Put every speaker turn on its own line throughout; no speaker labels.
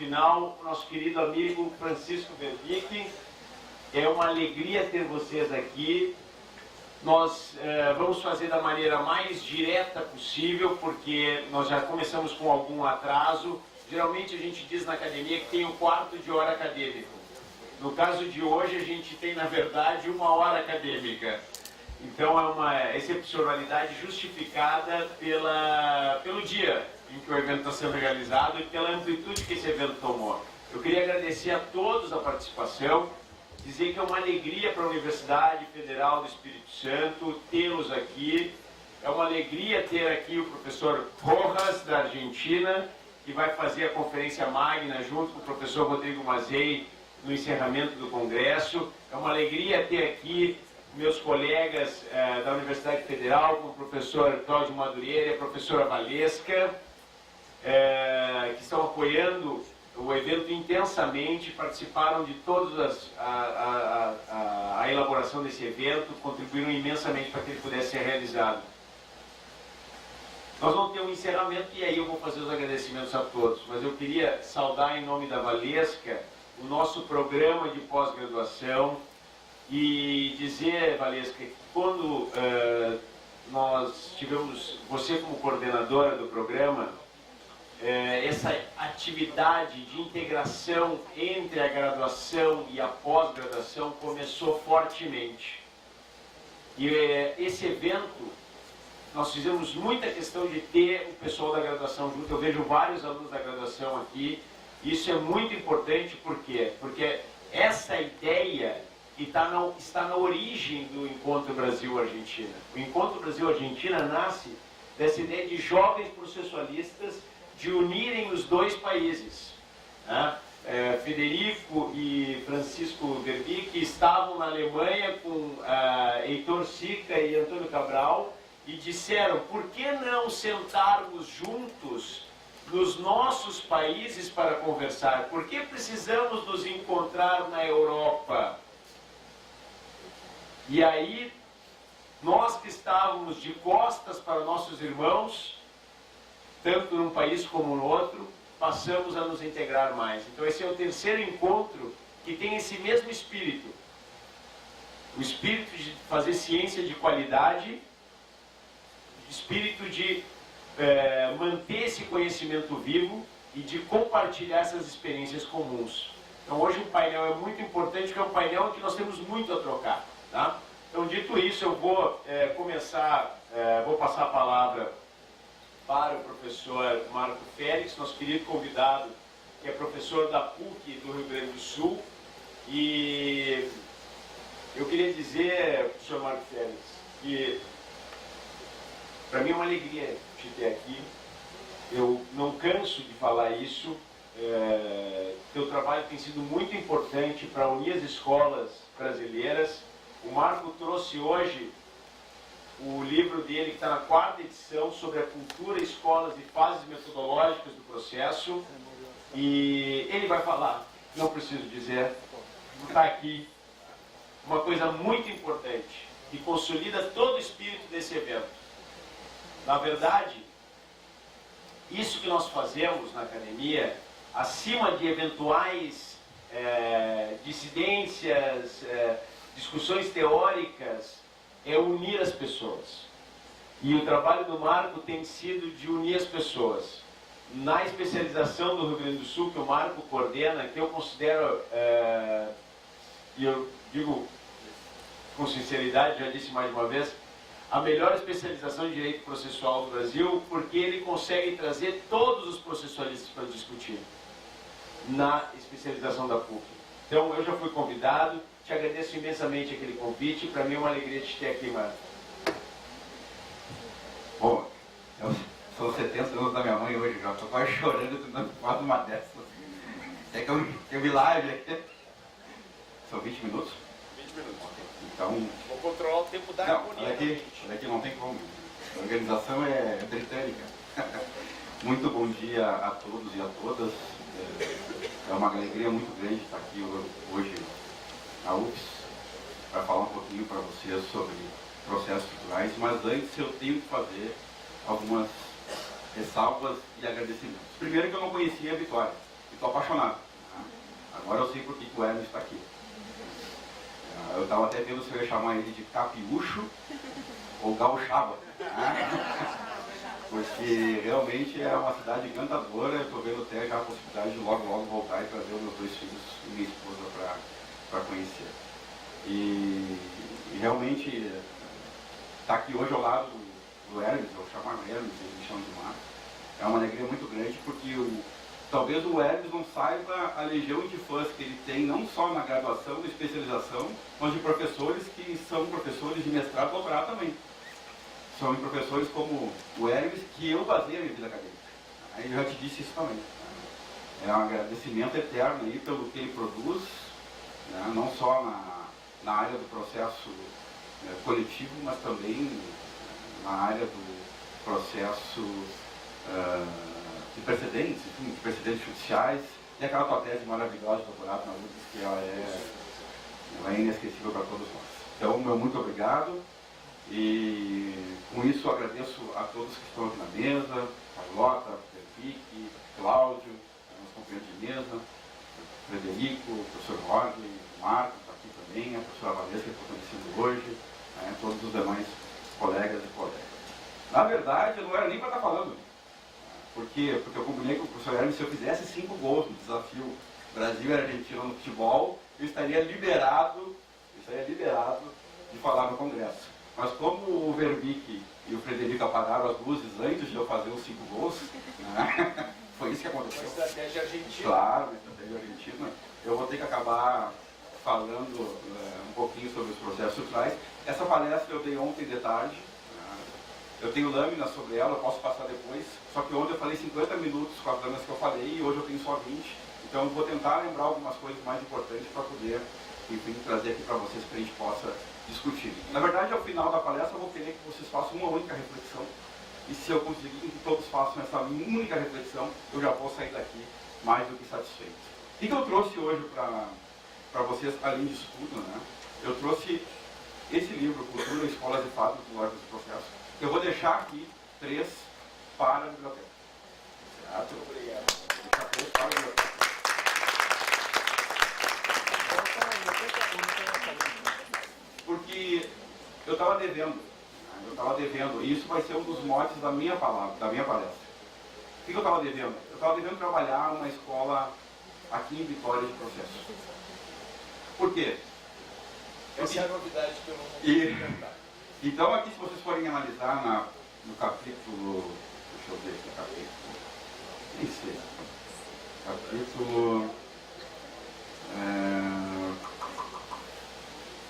final, o nosso querido amigo Francisco Verbic. É uma alegria ter vocês aqui. Nós vamos fazer da maneira mais direta possível, porque nós já começamos com algum atraso. Geralmente a gente diz na academia que tem um quarto de hora acadêmico. No caso de hoje, a gente tem, na verdade, 1 hora acadêmica. Então é uma excepcionalidade justificada pelo dia em que o evento está sendo realizado e pela amplitude que esse evento tomou. Eu queria agradecer a todos a participação, dizer que é uma alegria para a Universidade Federal do Espírito Santo tê-los aqui. É uma alegria ter aqui o professor Rojas, da Argentina, que vai fazer a conferência magna junto com o professor Rodrigo Mazei no encerramento do congresso. É uma alegria ter aqui meus colegas da Universidade Federal, como o professor Cláudio Madureira e a professora Valesca, que estão apoiando o evento intensamente, participaram de toda a elaboração desse evento, contribuíram imensamente para que ele pudesse ser realizado. Nós vamos ter um encerramento e aí eu vou fazer os agradecimentos a todos, mas eu queria saudar em nome da Valesca o nosso programa de pós-graduação e dizer, Valesca, que quando nós tivemos você como coordenadora do programa, essa atividade de integração entre a graduação e a pós-graduação começou fortemente. E esse evento, nós fizemos muita questão de ter o pessoal da graduação junto. Eu vejo vários alunos da graduação aqui. Isso é muito importante, por quê? Porque essa ideia está na origem do Encontro Brasil-Argentina. O Encontro Brasil-Argentina nasce dessa ideia de jovens processualistas de unirem os dois países. Né? Federico e Francisco Verbic estavam na Alemanha com Heitor Sica e Antônio Cabral e disseram, por que não sentarmos juntos nos nossos países para conversar? Por que precisamos nos encontrar na Europa? E aí, nós que estávamos de costas para nossos irmãos, tanto num país como no outro, passamos a nos integrar mais. Então esse é o terceiro encontro que tem esse mesmo espírito. O espírito de fazer ciência de qualidade, o espírito de manter esse conhecimento vivo e de compartilhar essas experiências comuns. Então hoje o painel é muito importante, porque é um painel em que nós temos muito a trocar. Tá? Então, dito isso, eu vou vou passar a palavra para o professor Marco Félix, nosso querido convidado, que é professor da PUC do Rio Grande do Sul. E eu queria dizer, professor Marco Félix, que para mim é uma alegria te ter aqui. Eu não canso de falar isso. Teu trabalho tem sido muito importante para unir as escolas brasileiras. O Marco trouxe hoje o livro dele, que está na 4ª edição, sobre a cultura, escolas e fases metodológicas do processo. E ele vai falar, não preciso dizer, está aqui uma coisa muito importante, que consolida todo o espírito desse evento. Na verdade, isso que nós fazemos na academia, acima de eventuais dissidências, discussões teóricas, é unir as pessoas. E o trabalho do Marco tem sido de unir as pessoas. Na especialização do Rio Grande do Sul, que o Marco coordena, que eu considero, e eu digo com sinceridade, já disse mais uma vez, a melhor especialização em direito processual do Brasil, porque ele consegue trazer todos os processualistas para discutir na especialização da PUC. Então, eu já fui convidado, te agradeço imensamente aquele convite, para mim é uma alegria te ter aqui, Marco.
Bom, eu sou 70 anos da minha mãe hoje, já estou quase chorando, tentando falar de uma dessas. É que eu vi live aqui. São 20 minutos?
20 minutos.
Então...
Vou controlar o tempo da
harmonia. Olha aqui não tem como. A organização é britânica. Muito bom dia a todos e a todas. É uma alegria muito grande estar aqui hoje na UFS para falar um pouquinho para vocês sobre processos culturais, mas antes eu tenho que fazer algumas ressalvas e agradecimentos. Primeiro, que eu não conhecia a Vitória. e estou apaixonado. Agora eu sei por que o Hermes está aqui. Eu estava até vendo se eu ia chamar ele de Capiúcho ou Gauchaba. Porque realmente é uma cidade encantadora. Eu estou vendo até já a possibilidade de logo voltar e trazer os meus 2 filhos e minha esposa para conhecer. E realmente estar aqui hoje ao lado do Hermes, eu chamo Hermes, eles me chamam de Marcos, é uma alegria muito grande, porque talvez o Hermes não saiba a legião de fãs que ele tem, não só na graduação, na especialização, mas de professores que são professores de mestrado e doutorado também. São professores como o Hermes, que eu baseei a minha vida acadêmica. Aí eu já te disse isso também. É um agradecimento eterno aí pelo que ele produz, né, não só na área do processo coletivo, mas também na área do processo de precedentes, enfim, de precedentes judiciais, e aquela tua tese maravilhosa de doutorado na UFRGS, que ela é inesquecível para todos nós. Então, meu muito obrigado, e com isso eu agradeço a todos que estão aqui na mesa, Carlota, Henrique, Cláudio, meus companheiros de mesa, Frederico, o professor Rodney, o Marco está aqui também, a professora Vanessa, que eu estou conhecendo hoje, todos os demais colegas e colegas. Na verdade, eu não era nem para estar falando. Por quê? Porque eu combinei com o professor Hermes, se eu fizesse 5 gols no desafio Brasil e Argentina no futebol, eu estaria liberado de falar no Congresso. Mas como o Verbic e o Frederico apagaram as luzes antes de eu fazer os 5 gols, né? Foi isso que aconteceu.
Uma estratégia argentina.
Claro, uma estratégia argentina. Eu vou ter que acabar falando um pouquinho sobre os processos estruturais. Essa palestra eu dei ontem de tarde. Eu tenho lâminas sobre ela, eu posso passar depois. Só que ontem eu falei 50 minutos com as lâminas que eu falei e hoje eu tenho só 20. Então eu vou tentar lembrar algumas coisas mais importantes para poder, enfim, trazer aqui para vocês, para a gente possa discutir. Na verdade, ao final da palestra, eu vou querer que vocês façam uma única reflexão. E se eu conseguir que todos façam essa única reflexão, eu já vou sair daqui mais do que satisfeito. O que eu trouxe hoje para vocês, além disso tudo, né? Eu trouxe esse livro, Cultura, Escolas e Fábricas do Órgãos do Processo. Eu vou deixar aqui 3 para a biblioteca. Certo?
Obrigado.
Vou deixar 3 para a biblioteca. Porque eu estava devendo. E isso vai ser um dos motes da minha palavra, da minha palestra. O que eu estava devendo? Eu estava devendo trabalhar numa escola aqui em Vitória de processo. Por quê?
Essa é a novidade que eu não vou contar.
Então aqui, se vocês forem analisar no capítulo, deixa eu ver aqui, capítulo, nem sei, capítulo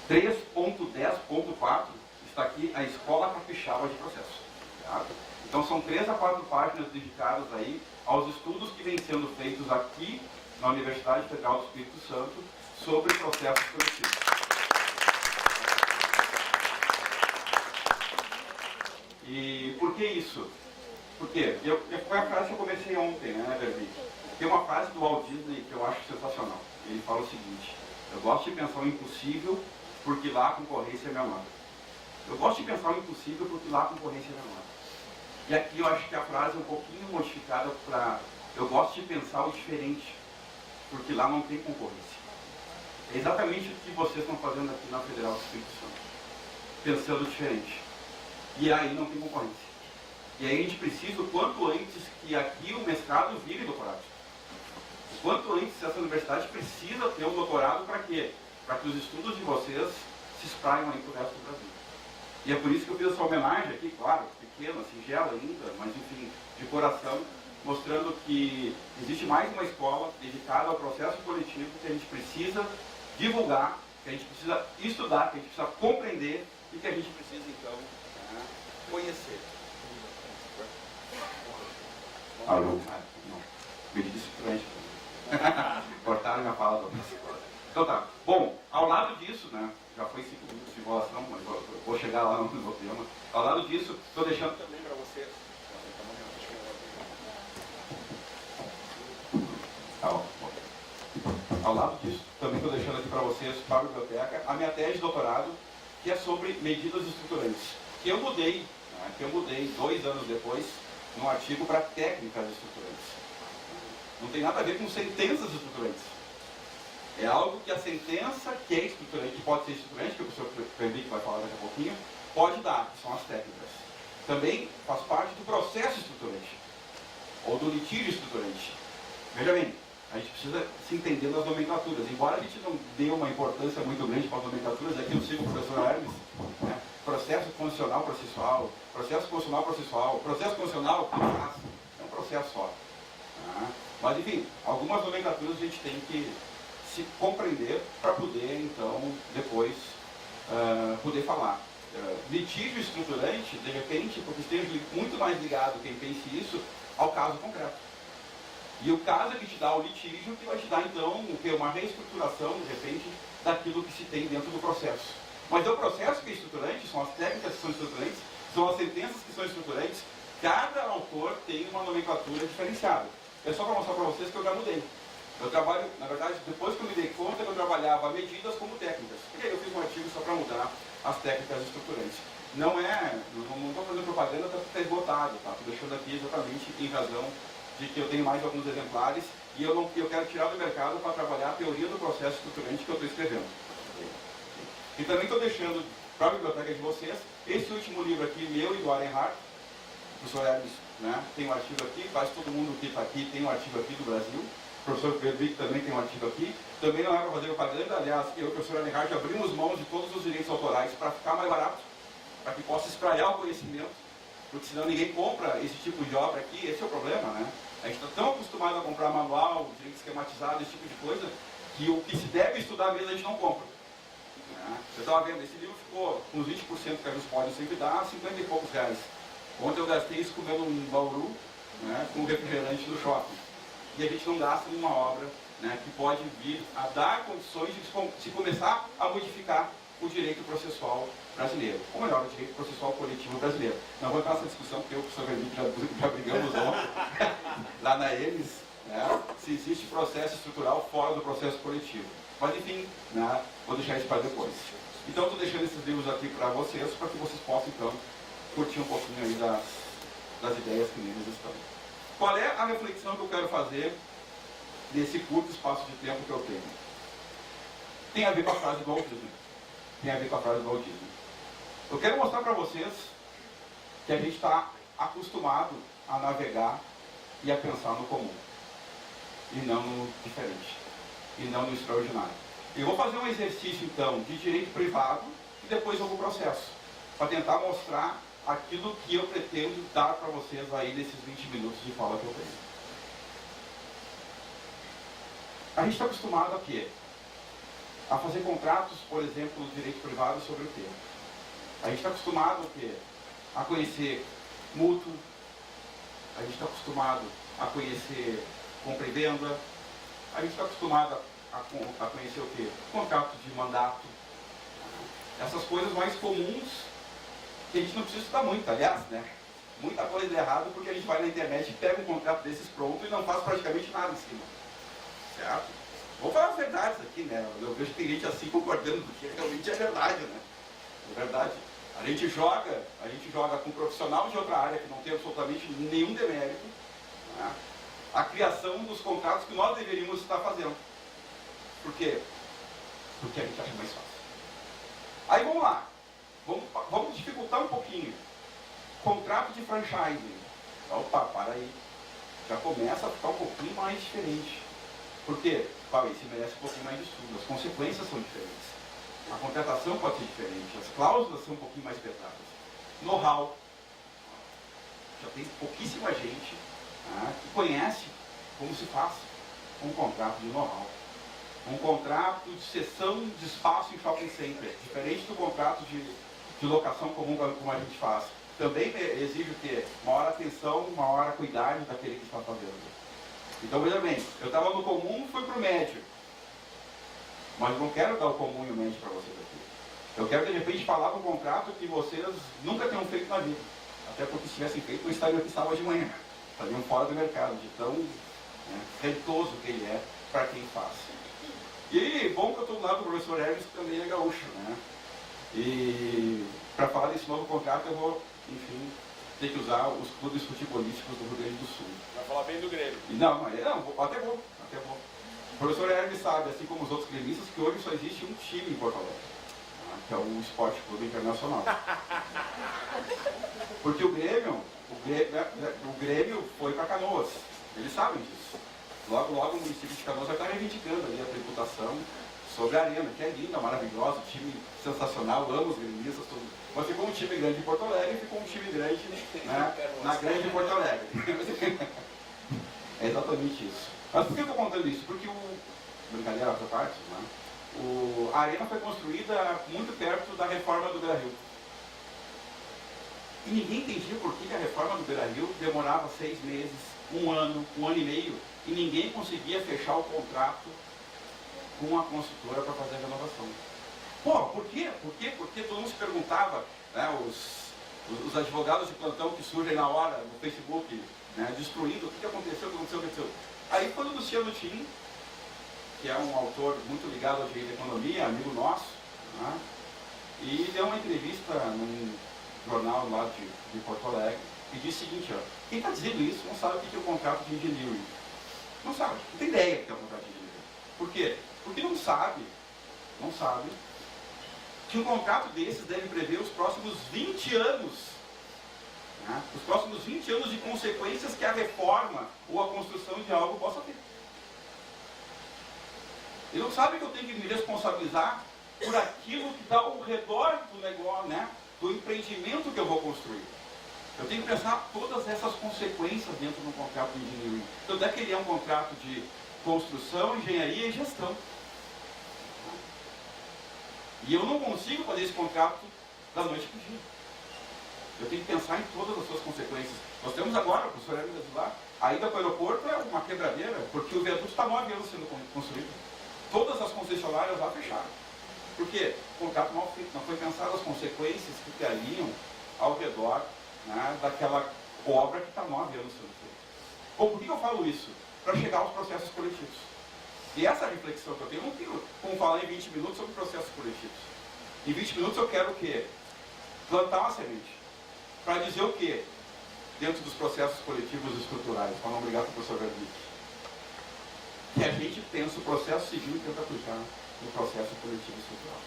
3.10.4, está aqui a Escola Capixaba de Processo. Tá? Então são 3 a 4 páginas dedicadas aí aos estudos que vêm sendo feitos aqui na Universidade Federal do Espírito Santo sobre processos coletivos. E por que isso? Por quê? Foi a frase que eu comecei ontem, né, Verbi? Tem uma frase do Walt Disney que eu acho sensacional. Ele fala o seguinte: eu gosto de pensar o impossível porque lá a concorrência é menor. Eu gosto de pensar o impossível porque lá a concorrência é menor. E aqui eu acho que a frase é um pouquinho modificada para eu gosto de pensar o diferente porque lá não tem concorrência. É exatamente o que vocês estão fazendo aqui na Federal do Espírito Santo. Pensando diferente. E aí não tem concorrência. E aí a gente precisa, o quanto antes, que aqui o mestrado vire doutorado. O quanto antes essa universidade precisa ter um doutorado para quê? Para que os estudos de vocês se espraiam aí para o resto do Brasil. E é por isso que eu fiz essa homenagem aqui, claro, pequena, singela ainda, mas enfim, de coração, mostrando que existe mais uma escola dedicada ao processo coletivo que a gente precisa divulgar, que a gente precisa estudar, que a gente precisa compreender e que a gente precisa, então, conhecer. Alô? Não. Me disse pra cortaram minha fala. Então tá. Bom, ao lado disso, né? Já foi 5 minutos de enrolação, mas eu vou chegar lá no tema. Ao lado disso, estou deixando também para vocês. Ao lado disso, também estou deixando aqui para vocês, para a biblioteca, a minha tese de doutorado, que é sobre medidas estruturantes. Que eu mudei 2 anos depois, num artigo para técnicas estruturantes. Não tem nada a ver com sentenças estruturantes. É algo que a sentença que é estruturante, que pode ser estruturante, que o professor Frederico vai falar daqui a pouquinho, pode dar, que são as técnicas. Também faz parte do processo estruturante, ou do litígio estruturante. Veja bem, a gente precisa se entender nas nomenclaturas. Embora a gente não dê uma importância muito grande para as nomenclaturas, aqui eu sigo o professor Hermes, né? Processo constitucional processual, processo constitucional processual, processo constitucional, é um processo só. Tá? Mas enfim, algumas nomenclaturas a gente tem que se compreender para poder, então, depois poder falar. Litígio estruturante, de repente, porque esteja muito mais ligado, quem pense isso, ao caso concreto. E o caso é que te dá o litígio, que vai te dar, então, uma reestruturação, de repente, daquilo que se tem dentro do processo. Mas é o processo que é estruturante, são as técnicas que são estruturantes, são as sentenças que são estruturantes. Cada autor tem uma nomenclatura diferenciada. É só para mostrar para vocês que eu já mudei. Eu trabalho, na verdade, depois que eu me dei conta, eu trabalhava medidas como técnicas. E aí eu fiz um artigo só para mudar as técnicas estruturantes. Não estou fazendo propaganda para ficar esgotado, tá? Estou deixando aqui exatamente em razão de que eu tenho mais alguns exemplares e eu quero tirar do mercado para trabalhar a teoria do processo estruturante que eu estou escrevendo. E também estou deixando para a biblioteca de vocês esse último livro aqui, meu e do Arenhardt, o professor Hermes, né? Tem um artigo aqui, quase todo mundo que está aqui tem um artigo aqui do Brasil. O professor Frederico também tem um artigo aqui. Também não é para fazer propaganda, aliás, eu e o professor Arenhardt abrimos mãos de todos os direitos autorais para ficar mais barato, para que possa espraiar o conhecimento, porque senão ninguém compra esse tipo de obra aqui, esse é o problema, né? A gente está tão acostumado a comprar manual, direito esquematizado, esse tipo de coisa, que o que se deve estudar mesmo a gente não compra. Eu estava vendo, esse livro ficou uns 20% que a pode sempre dar, 50 e poucos reais. Ontem eu gastei isso comendo um Bauru, né, com refrigerante do shopping. E a gente não gasta numa obra, né, que pode vir a dar condições de se começar a modificar o direito processual brasileiro. Ou melhor, o direito processual coletivo brasileiro. Não vou entrar nessa discussão, porque eu e o professor Frederico já brigamos ontem, lá na EMES, né, se existe processo estrutural fora do processo coletivo. Mas enfim, né, vou deixar isso para depois. Então estou deixando esses livros aqui para vocês, para que vocês possam então curtir um pouquinho aí das ideias que neles estão. Qual é a reflexão que eu quero fazer nesse curto espaço de tempo que eu tenho? Tem a ver com a frase do Walt Disney. Tem a ver com a frase do Walt Disney. Eu quero mostrar para vocês que a gente está acostumado a navegar e a pensar no comum, e não no diferente, e não no extraordinário. Eu vou fazer um exercício, então, de direito privado e depois eu vou para o processo, para tentar mostrar aquilo que eu pretendo dar para vocês aí nesses 20 minutos de fala que eu tenho. A gente está acostumado a quê? A fazer contratos, por exemplo, no direito privado sobre o quê? A gente está acostumado a quê? A conhecer mútuo, a gente está acostumado a conhecer compra e venda, a gente está acostumado a conhecer o quê? Contrato de mandato. Essas coisas mais comuns que a gente não precisa estudar muito, aliás, né? Muita coisa é errada porque a gente vai na internet e pega um contrato desses pronto e não faz praticamente nada em cima. Certo? Vou falar as verdades aqui, né? Eu vejo que tem gente assim concordando, porque realmente é verdade, né? É verdade. A gente joga com um profissional de outra área que não tem absolutamente nenhum demérito, né? A criação dos contratos que nós deveríamos estar fazendo. Por quê? Porque a gente acha mais fácil. Aí vamos lá. Vamos dificultar um pouquinho. Contrato de franchising. Opa, para aí. Já começa a ficar um pouquinho mais diferente. Por quê? Esse merece um pouquinho mais de estudo. As consequências são diferentes. A contratação pode ser diferente. As cláusulas são um pouquinho mais pesadas. Know-how. Já tem pouquíssima gente que conhece como se faz um contrato de know-how. Um contrato de cessão de espaço em shopping center, diferente do contrato de locação comum como a gente faz. Também exige o quê? Maior atenção, maior cuidado daquele que está fazendo. Então, veja bem, eu estava no comum e fui para o médio. Mas não quero dar o comum e o médio para vocês aqui. Eu quero, de repente, falar do contrato que vocês nunca tenham feito na vida. Até porque se tivessem feito, não estariam aqui sábado de manhã. Estariam fora do mercado, de tão rentoso que ele é para quem faz. E aí, bom que eu estou do lado do professor Hermes, que também é gaúcho, né? E para falar desse novo contrato, eu vou, enfim, tem que usar os clubes futebolísticos do Rio Grande do Sul.
Vai falar bem do Grêmio.
E não, até vou. O professor Hermes sabe, assim como os outros gremistas, que hoje só existe um time em Porto Alegre, que é o Esporte Clube Internacional. Porque o Grêmio foi para Canoas, eles sabem disso. Logo, logo o município de Canoas vai estar reivindicando ali a tributação sobre a arena, que é linda, maravilhosa, time sensacional, amo os gremistas, tudo. Mas ficou um time grande em Porto Alegre e ficou um time grande, né, na grande Porto Alegre. É exatamente isso. Mas por que eu estou contando isso? Porque brincadeira à parte, né? A arena foi construída muito perto da reforma do Beira-Rio. E ninguém entendia por que a reforma do Beira-Rio demorava 6 meses, 1 ano, 1 ano e meio, e ninguém conseguia fechar o contrato com a construtora para fazer a renovação. Pô, por quê? Porque todo mundo se perguntava, né, os advogados de plantão que surgem na hora no Facebook, né, destruindo, o que aconteceu, o que aconteceu. Aí foi o Luciano Tim, que é um autor muito ligado à engenharia da economia, amigo nosso, né, e deu uma entrevista num jornal lá de Porto Alegre, e disse o seguinte, ó, quem está dizendo isso não sabe o que é o contrato de engenharia. Não sabe, não tem ideia do que é o contrato de engenharia. Por quê? Porque não sabe que um contrato desses deve prever os próximos 20 anos, né? Os próximos 20 anos de consequências que a reforma ou a construção de algo possa ter. Ele não sabe que eu tenho que me responsabilizar por aquilo que está ao redor do negócio, né? Do empreendimento que eu vou construir. Eu tenho que pensar todas essas consequências dentro de um contrato de engenharia. Tanto é que ele é um contrato de construção, engenharia e gestão. E eu não consigo fazer esse contrato da noite para o dia. Eu tenho que pensar em todas as suas consequências. Nós temos agora, o professor Hermes lá, a ida para o aeroporto é uma quebradeira, porque o viaduto está 9 anos sendo construído. Todas as concessionárias lá fecharam. Por quê? O contrato mal feito, não foi pensado as consequências que ficariam ao redor, né, daquela obra que está 9 anos sendo feita. Ou por que eu falo isso? Para chegar aos processos coletivos. E essa reflexão que eu tenho, eu não tenho como falar em 20 minutos sobre processos coletivos. Em 20 minutos eu quero o quê? Plantar uma semente. Para dizer o quê? Dentro dos processos coletivos estruturais, para não brigar com o professor Verdic. Que a gente pensa o processo civil e tenta aplicar no processo coletivo estrutural.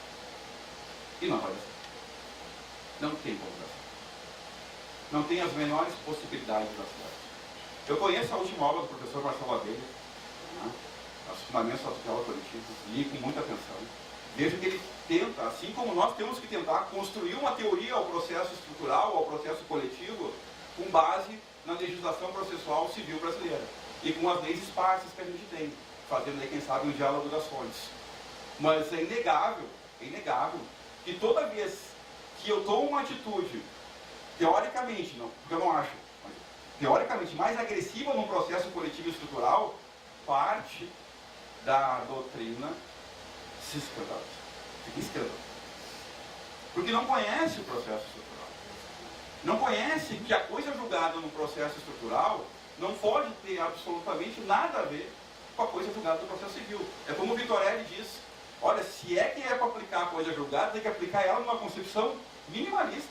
E não vai dar certo. Não tem como dar certo. Não tem as menores possibilidades de dar certo. Eu conheço a última obra do professor Marcelo Abelha, né? Os fundamentos da tutela coletiva, li com muita atenção. Vejo que ele tenta, assim como nós temos que tentar construir uma teoria ao processo estrutural, ao processo coletivo, com base na legislação processual civil brasileira e com as leis esparsas que a gente tem, fazendo aí, quem sabe, um diálogo das fontes. Mas é inegável que toda vez que eu tomo uma atitude, teoricamente, não, porque eu não acho, mas teoricamente mais agressiva num processo coletivo estrutural, parte da doutrina se escandaliza. Fica escandaloso. Porque não conhece o processo estrutural. Não conhece que a coisa julgada no processo estrutural não pode ter absolutamente nada a ver com a coisa julgada no processo civil. É como o Vitorelli diz, olha, se é que é para aplicar a coisa julgada, tem que aplicar ela numa concepção minimalista.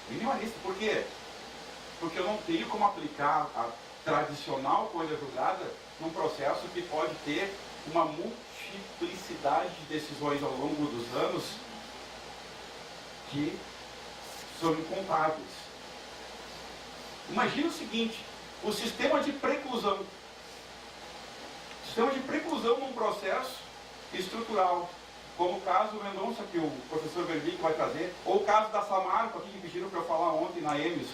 Minimalista. Por quê? Porque eu não tenho como aplicar a tradicional coisa julgada num processo que pode ter uma multiplicidade de decisões ao longo dos anos que são incontáveis. Imagina o seguinte, o sistema de preclusão. Sistema de preclusão num processo estrutural, como o caso Mendonça, que o professor Verdic vai trazer, ou o caso da Samarco, aqui que pediram para eu falar ontem na EMES,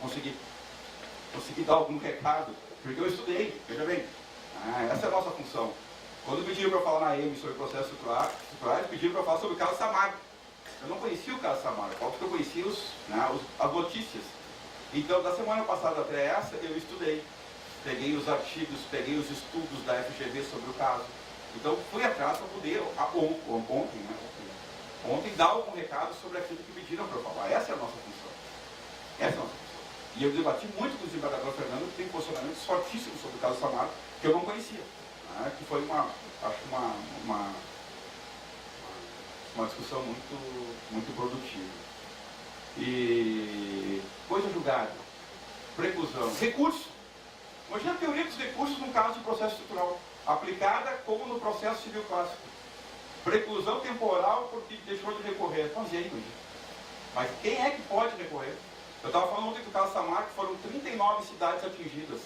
consegui dar algum recado, porque eu estudei, veja bem, essa é a nossa função. Quando pediram para eu falar na EMES sobre processos estruturais, pediram para eu falar sobre o caso Samarco. Eu não conhecia o caso Samarco, porque eu conhecia as notícias. Então, da semana passada até essa, eu estudei. Peguei os artigos, peguei os estudos da FGV sobre o caso. Então, fui atrás para poder, ontem, dar algum recado sobre aquilo que pediram para eu falar. Essa é a nossa função. Essa é a nossa função. E eu debati muito com o desembargador Fernando, que tem posicionamentos fortíssimos sobre o caso Samarco, que eu não conhecia. Que foi uma discussão muito produtiva. E coisa julgada, preclusão, recurso. Imagina a teoria dos recursos no caso de processo estrutural, aplicada como no processo civil clássico. Preclusão temporal porque deixou de recorrer. Mas e aí, Luiz? Mas quem é que pode recorrer? Eu estava falando ontem do caso Samar, que foram 39 cidades atingidas.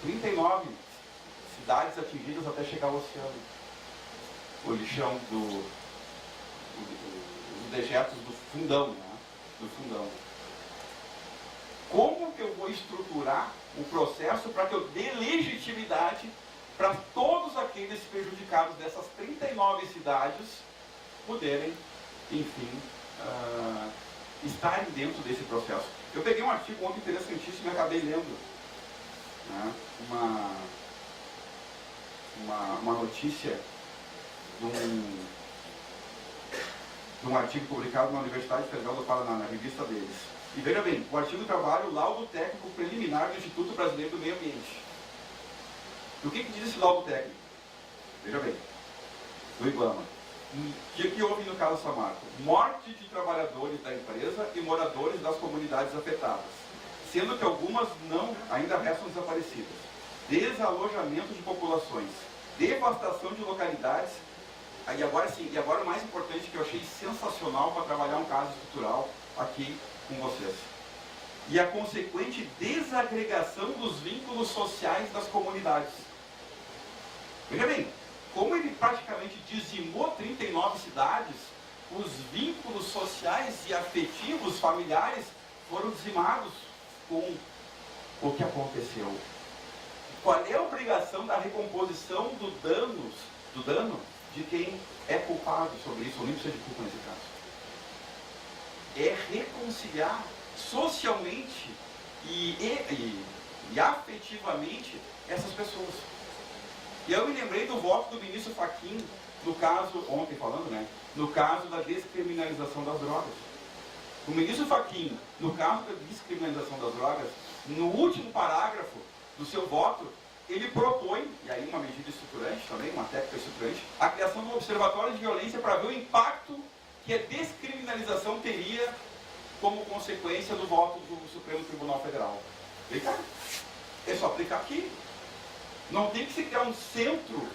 39 cidades atingidas até chegar ao oceano. O lixão os dejetos do fundão, né? Do fundão. Como que eu vou estruturar o processo para que eu dê legitimidade para todos aqueles prejudicados dessas 39 cidades poderem, enfim, estarem dentro desse processo? Eu peguei um artigo ontem interessantíssimo e acabei lendo, né, uma notícia de um artigo publicado na Universidade Federal do Paraná, na revista deles. E veja bem, o artigo trabalha o laudo técnico preliminar do Instituto Brasileiro do Meio Ambiente. E o que diz esse laudo técnico? Veja bem, do IBAMA. O que houve no caso Samarco? Morte de trabalhadores da empresa e moradores das comunidades afetadas, sendo que algumas ainda restam desaparecidas. Desalojamento de populações, devastação de localidades. E agora sim, e agora o mais importante que eu achei sensacional para trabalhar um caso estrutural aqui com vocês. E a consequente desagregação dos vínculos sociais das comunidades. Veja bem, como ele praticamente dizimou 39 cidades, os vínculos sociais e afetivos familiares foram dizimados com o que aconteceu. Qual é a obrigação da recomposição do dano de quem é culpado sobre isso, ou nem precisa de culpa nesse caso? É reconciliar socialmente e afetivamente essas pessoas. E eu me lembrei do voto do ministro Fachin, no caso, ontem falando, né, no caso da descriminalização das drogas. O ministro Fachin, no caso da descriminalização das drogas, no último parágrafo do seu voto, ele propõe, e aí uma medida estruturante também, uma técnica estruturante, a criação de um observatório de violência para ver o impacto que a descriminalização teria como consequência do voto do Supremo Tribunal Federal. Vem cá, é só aplicar aqui. Não tem que se criar um centro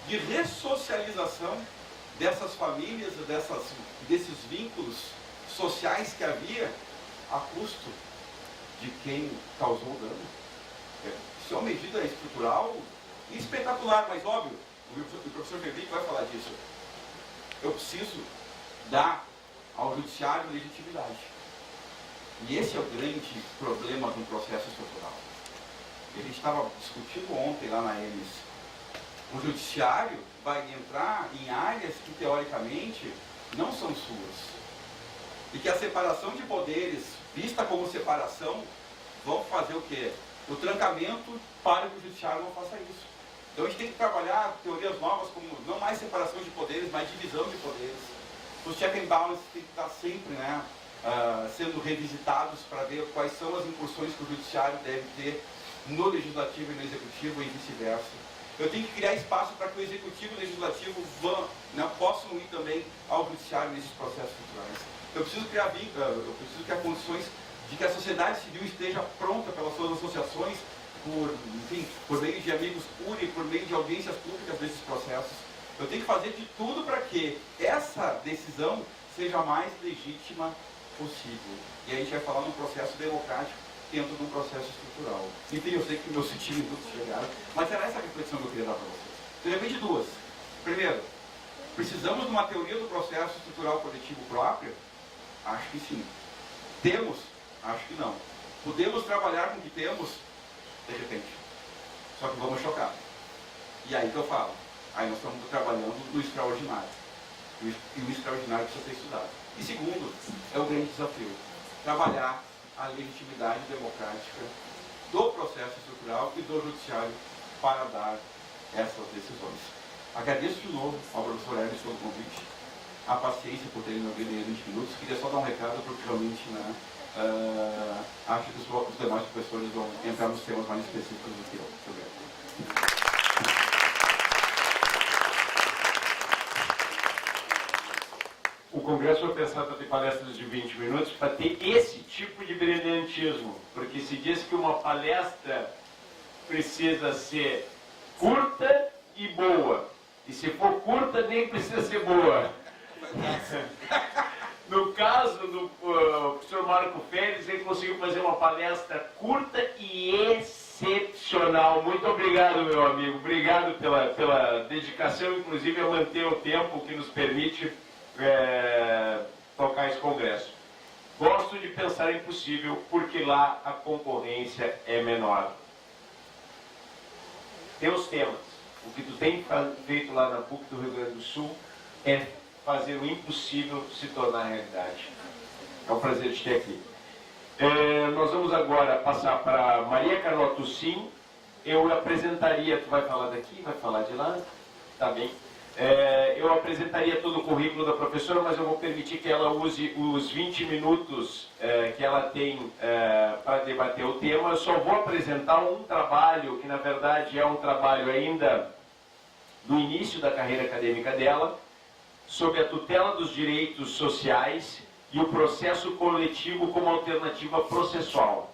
de ressocialização dessas famílias, desses vínculos sociais que havia a custo de quem causou o dano. Isso é uma medida estrutural espetacular, mas óbvio, o professor Federico vai falar disso. Eu preciso dar ao judiciário legitimidade. E esse é o grande problema de um processo estrutural. A gente estava discutindo ontem lá na EMES. O judiciário vai entrar em áreas que teoricamente não são suas. E que a separação de poderes, vista como separação, vão fazer o quê? O trancamento para que o judiciário não faça isso. Então a gente tem que trabalhar teorias novas como não mais separação de poderes, mas divisão de poderes. Os check and balances têm que estar sempre, né, sendo revisitados para ver quais são as incursões que o judiciário deve ter no legislativo e no executivo e vice-versa. Eu tenho que criar espaço para que o executivo e o legislativo possam ir também ao judiciário nesses processos estruturais. Eu preciso criar condições de que a sociedade civil esteja pronta pelas suas associações, por meio de amigos curi, por meio de audiências públicas desses processos. Eu tenho que fazer de tudo para que essa decisão seja a mais legítima possível. E aí a gente vai falar num processo democrático dentro de um processo estrutural. Enfim, eu sei que meus 5 minutos chegaram, mas era essa a reflexão que eu queria dar para vocês. Então, de duas. Primeiro, precisamos de uma teoria do processo estrutural coletivo própria? Acho que sim. Temos? Acho que não. Podemos trabalhar com o que temos? De repente. Só que vamos chocar. E aí que eu falo. Aí nós estamos trabalhando no extraordinário. E o extraordinário precisa ser estudado. E segundo, é o grande desafio. Trabalhar a legitimidade democrática do processo estrutural e do judiciário para dar essas decisões. Agradeço de novo ao professor Hermes pelo convite, a paciência por terem me ouvido em 20 minutos. Queria só dar um recado, porque realmente, né, acho que os demais professores vão entrar nos temas mais específicos do que eu. Muito obrigado.
O
Congresso foi pensado para ter palestras de 20 minutos, para ter esse tipo de brilhantismo, porque se diz que uma palestra precisa ser curta e boa, e se for curta nem precisa ser boa. No caso do professor Marco Félix, ele conseguiu fazer uma palestra curta e excepcional. Muito obrigado, meu amigo. Obrigado pela dedicação, inclusive, a manter o tempo que nos permite tocar esse congresso. Gosto de pensar impossível, porque lá a concorrência é menor. Teus temas. O que tu tem feito lá na PUC do Rio Grande do Sul é fazer o impossível se tornar realidade. É um prazer te ter aqui. Nós vamos agora passar para Maria Carlota Tussin. Eu apresentaria, tu vai falar daqui, vai falar de lá? Tá bem. Eu apresentaria todo o currículo da professora, mas eu vou permitir que ela use os 20 minutos que ela tem para debater o tema. Eu só vou apresentar um trabalho, que na verdade é um trabalho ainda do início da carreira acadêmica dela, sob a tutela dos direitos sociais e o processo coletivo como alternativa processual.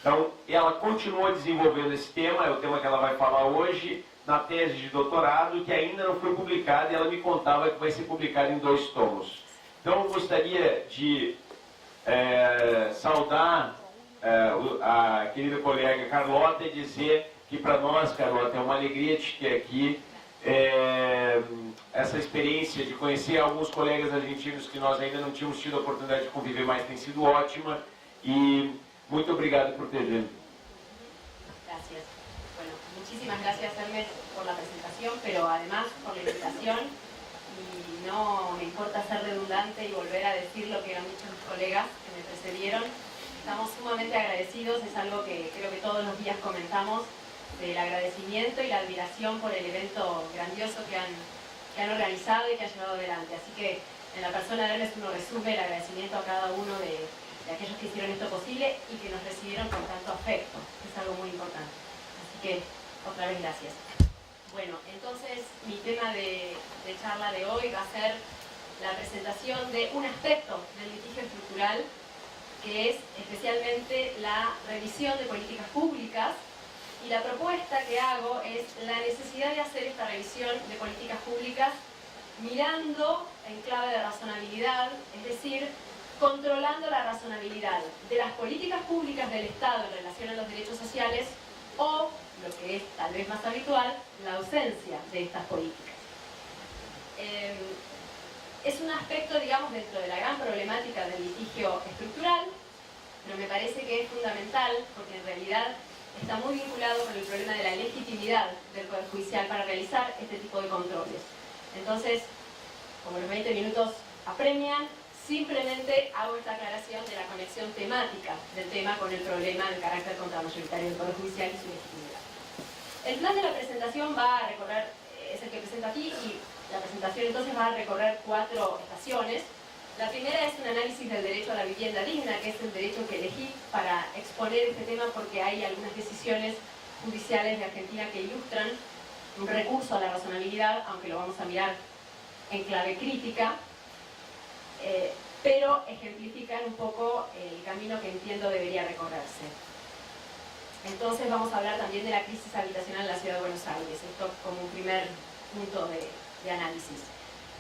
Então, ela continua desenvolvendo esse tema, é o tema que ela vai falar hoje, na tese de doutorado, que ainda não foi publicada, e ela me contava que vai ser publicada em 2 tomos. Então, eu gostaria de saudar a querida colega Carlota e dizer que para nós, Carlota, é uma alegria te ter aqui. Essa experiência de conhecer alguns colegas argentinos que nós ainda não tínhamos tido a oportunidade de conviver mais tem sido ótima, e muito obrigado por ter vindo.
Gracias. Bueno, muchísimas gracias, Hermes, por la presentación, pero además por la invitación, y no me importa ser redundante y volver a decir lo que han dicho mis colegas que me precedieron. Estamos sumamente agradecidos, es algo que creo que todos los días comentamos, del agradecimiento y la admiración por el evento grandioso que han organizado y que han llevado adelante. Así que en la persona de Hermes uno resume el agradecimiento a cada uno de aquellos que hicieron esto posible y que nos recibieron con tanto afecto, que es algo muy importante. Así que otra vez gracias. Bueno, entonces mi tema de charla de hoy va a ser la presentación de un aspecto del litigio estructural, que es especialmente la revisión de políticas públicas. Y la propuesta que hago es la necesidad de hacer esta revisión de políticas públicas mirando en clave de razonabilidad, es decir, controlando la razonabilidad de las políticas públicas del Estado en relación a los derechos sociales, o, lo que es tal vez más habitual, la ausencia de estas políticas. Es un aspecto, digamos, dentro de la gran problemática del litigio estructural, pero me parece que es fundamental porque en realidad está muy vinculado con el problema de la legitimidad del Poder Judicial para realizar este tipo de controles. Entonces, como los 20 minutos apremian, simplemente hago esta aclaración de la conexión temática del tema con el problema del carácter contramayoritario del Poder Judicial y su legitimidad. El plan de la presentación va a recorrer, es el que presento aquí, y la presentación entonces va a recorrer 4 estaciones. La primera es un análisis del derecho a la vivienda digna, que es el derecho que elegí para exponer este tema porque hay algunas decisiones judiciales de Argentina que ilustran un recurso a la razonabilidad, aunque lo vamos a mirar en clave crítica, pero ejemplifican un poco el camino que entiendo debería recorrerse. Entonces vamos a hablar también de la crisis habitacional en la Ciudad de Buenos Aires, esto como un primer punto de análisis.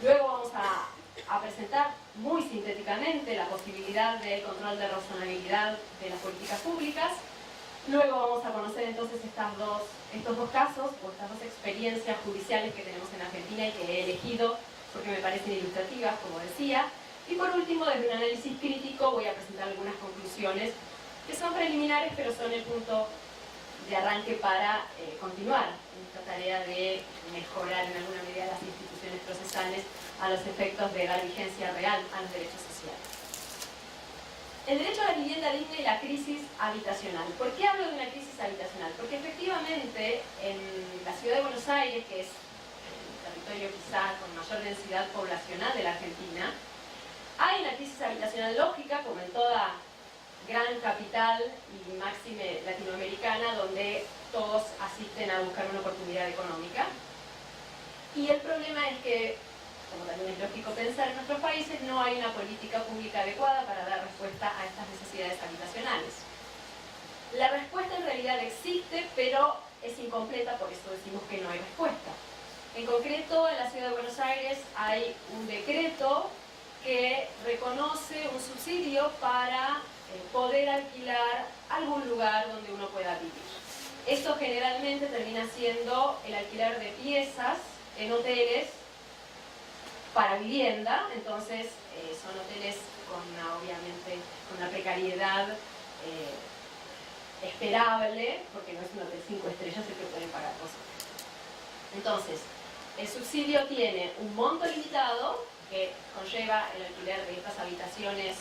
Luego vamos a presentar muy sintéticamente la posibilidad del control de razonabilidad de las políticas públicas. Luego vamos a conocer entonces estos dos casos, o estas 2 experiencias judiciales que tenemos en Argentina y que he elegido porque me parecen ilustrativas, como decía. Y por último, desde un análisis crítico, voy a presentar algunas conclusiones que son preliminares, pero son el punto de arranque para continuar en esta tarea de mejorar en alguna medida las instituciones procesales a los efectos de dar vigencia real a los derechos sociales. El derecho a la vivienda digna y la crisis habitacional. ¿Por qué hablo de una crisis habitacional? Porque efectivamente en la Ciudad de Buenos Aires, que es el territorio quizá con mayor densidad poblacional de la Argentina, hay una crisis habitacional lógica, como en toda gran capital y máxime latinoamericana, donde todos asisten a buscar una oportunidad económica. Y el problema es que como también es lógico pensar en nuestros países, no hay una política pública adecuada para dar respuesta a estas necesidades habitacionales. La respuesta en realidad existe, pero es incompleta, por eso decimos que no hay respuesta. En concreto, en la Ciudad de Buenos Aires hay un decreto que reconoce un subsidio para poder alquilar algún lugar donde uno pueda vivir. Esto generalmente termina siendo el alquiler de piezas en hoteles para vivienda, entonces son hoteles obviamente con una precariedad esperable, porque no es un hotel 5 estrellas el que pueden pagar cosas. Entonces, el subsidio tiene un monto limitado que conlleva el alquiler de estas habitaciones,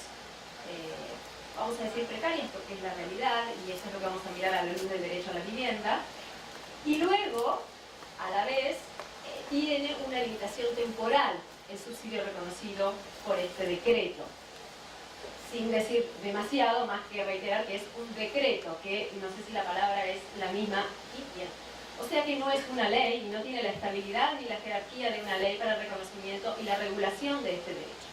vamos a decir precarias porque es la realidad, y eso es lo que vamos a mirar a la luz del derecho a la vivienda. Y luego, a la vez, tiene una limitación temporal el subsidio reconocido por este decreto. Sin decir demasiado, más que reiterar que es un decreto, que no sé si la palabra es la misma, y bien. O sea que no es una ley y no tiene la estabilidad ni la jerarquía de una ley para el reconocimiento y la regulación de este derecho.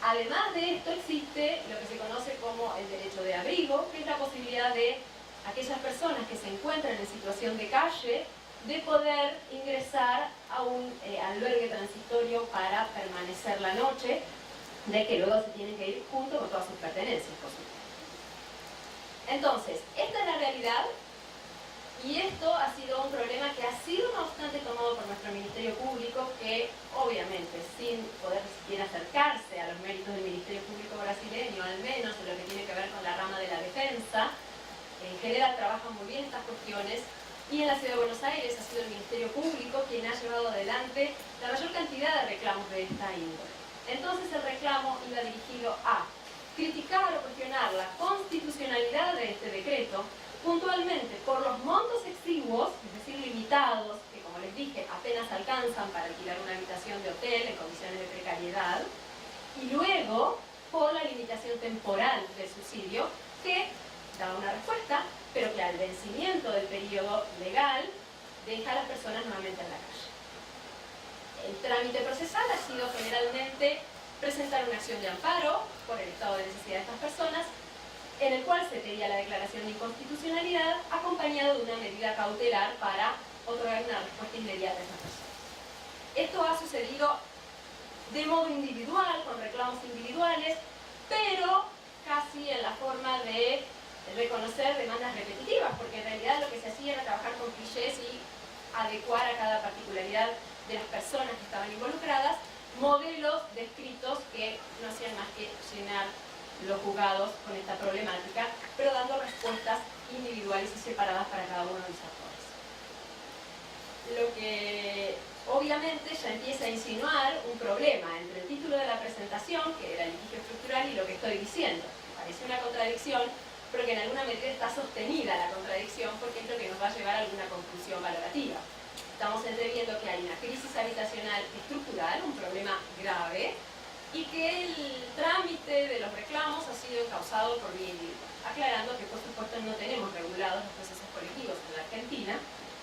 Además de esto existe lo que se conoce como el derecho de abrigo, que es la posibilidad de aquellas personas que se encuentran en situación de calle de poder ingresar a un albergue transitorio para permanecer la noche, de que luego se tienen que ir junto con todas sus pertenencias, por supuesto. Entonces, esta es la realidad. Y esto ha sido un problema que ha sido, no obstante, tomado por nuestro Ministerio Público, que obviamente, sin poder siquiera acercarse a los méritos del Ministerio Público brasileño, al menos en lo que tiene que ver con la rama de la defensa, en general trabaja muy bien estas cuestiones, y en la Ciudad de Buenos Aires ha sido el Ministerio Público quien ha llevado adelante la mayor cantidad de reclamos de esta índole. Entonces el reclamo iba dirigido a criticar o cuestionar la constitucionalidad de este decreto, puntualmente por los montos exiguos, es decir, limitados, que como les dije, apenas alcanzan para alquilar una habitación de hotel en condiciones de precariedad, y luego por la limitación temporal del subsidio, que da una respuesta, pero que al vencimiento del periodo legal deja a las personas nuevamente en la calle. El trámite procesal ha sido generalmente presentar una acción de amparo por el estado de necesidad de estas personas, en el cual se pedía la declaración de inconstitucionalidad acompañado de una medida cautelar para otorgar una respuesta inmediata a estas personas. Esto ha sucedido de modo individual, con reclamos individuales, pero casi en la forma de reconocer demandas repetitivas, porque en realidad lo que se hacía era trabajar con clichés y adecuar a cada particularidad de las personas que estaban involucradas modelos descritos que no hacían más que llenar los juzgados con esta problemática, pero dando respuestas individuales y separadas para cada uno de los actores. Lo que obviamente ya empieza a insinuar un problema entre el título de la presentación, que era el litigio estructural, y lo que estoy diciendo. Parece una contradicción, pero que en alguna medida está sostenida la contradicción porque es lo que nos va a llevar a alguna conclusión valorativa. Estamos entreviendo que hay una crisis habitacional estructural, un problema grave, y que el trámite de los reclamos ha sido encausado por vía individual, aclarando que por supuesto no tenemos regulados los procesos colectivos en la Argentina,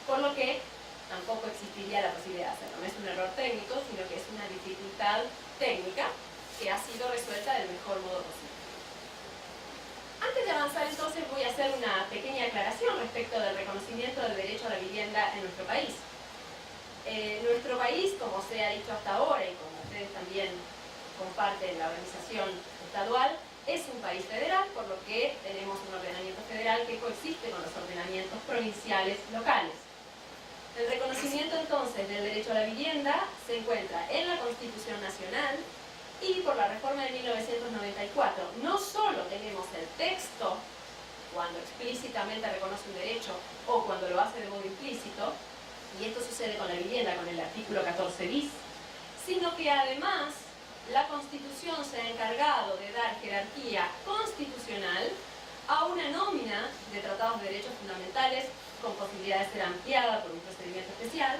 por lo que tampoco existiría la posibilidad de hacerlo. No es un error técnico, sino que es una dificultad técnica que ha sido resuelta del mejor modo posible. Antes de avanzar entonces voy a hacer una pequeña aclaración respecto del reconocimiento del derecho a la vivienda en nuestro país. Nuestro país, como se ha dicho hasta ahora y como ustedes también comparten la organización estadual, es un país federal, por lo que tenemos un ordenamiento federal que coexiste con los ordenamientos provinciales locales. El reconocimiento entonces del derecho a la vivienda se encuentra en la Constitución Nacional y por la reforma de 1994. No solo tenemos el texto cuando explícitamente reconoce un derecho o cuando lo hace de modo implícito, y esto sucede con la vivienda con el artículo 14 bis, sino que además la Constitución se ha encargado de dar jerarquía constitucional a una nómina de tratados de derechos fundamentales con posibilidad de ser ampliada por un procedimiento especial,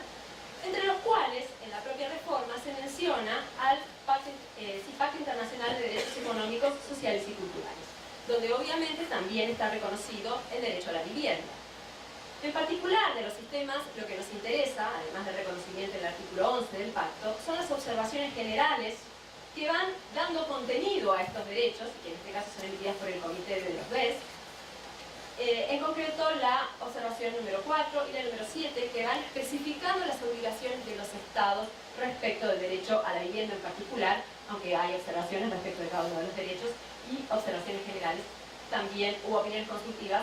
entre los cuales en la propia reforma se menciona al Pacto Internacional de Derechos Económicos, Sociales y Culturales, donde obviamente también está reconocido el derecho a la vivienda. En particular, de los sistemas, lo que nos interesa, además del reconocimiento del artículo 11 del pacto, son las observaciones generales que van dando contenido a estos derechos, y que en este caso son emitidas por el Comité de los BES. En concreto, la observación número 4 y la número 7, que van especificando las obligaciones de los estados respecto del derecho a la vivienda en particular, aunque hay observaciones respecto de cada uno de los derechos, y observaciones generales también, u opiniones consultivas,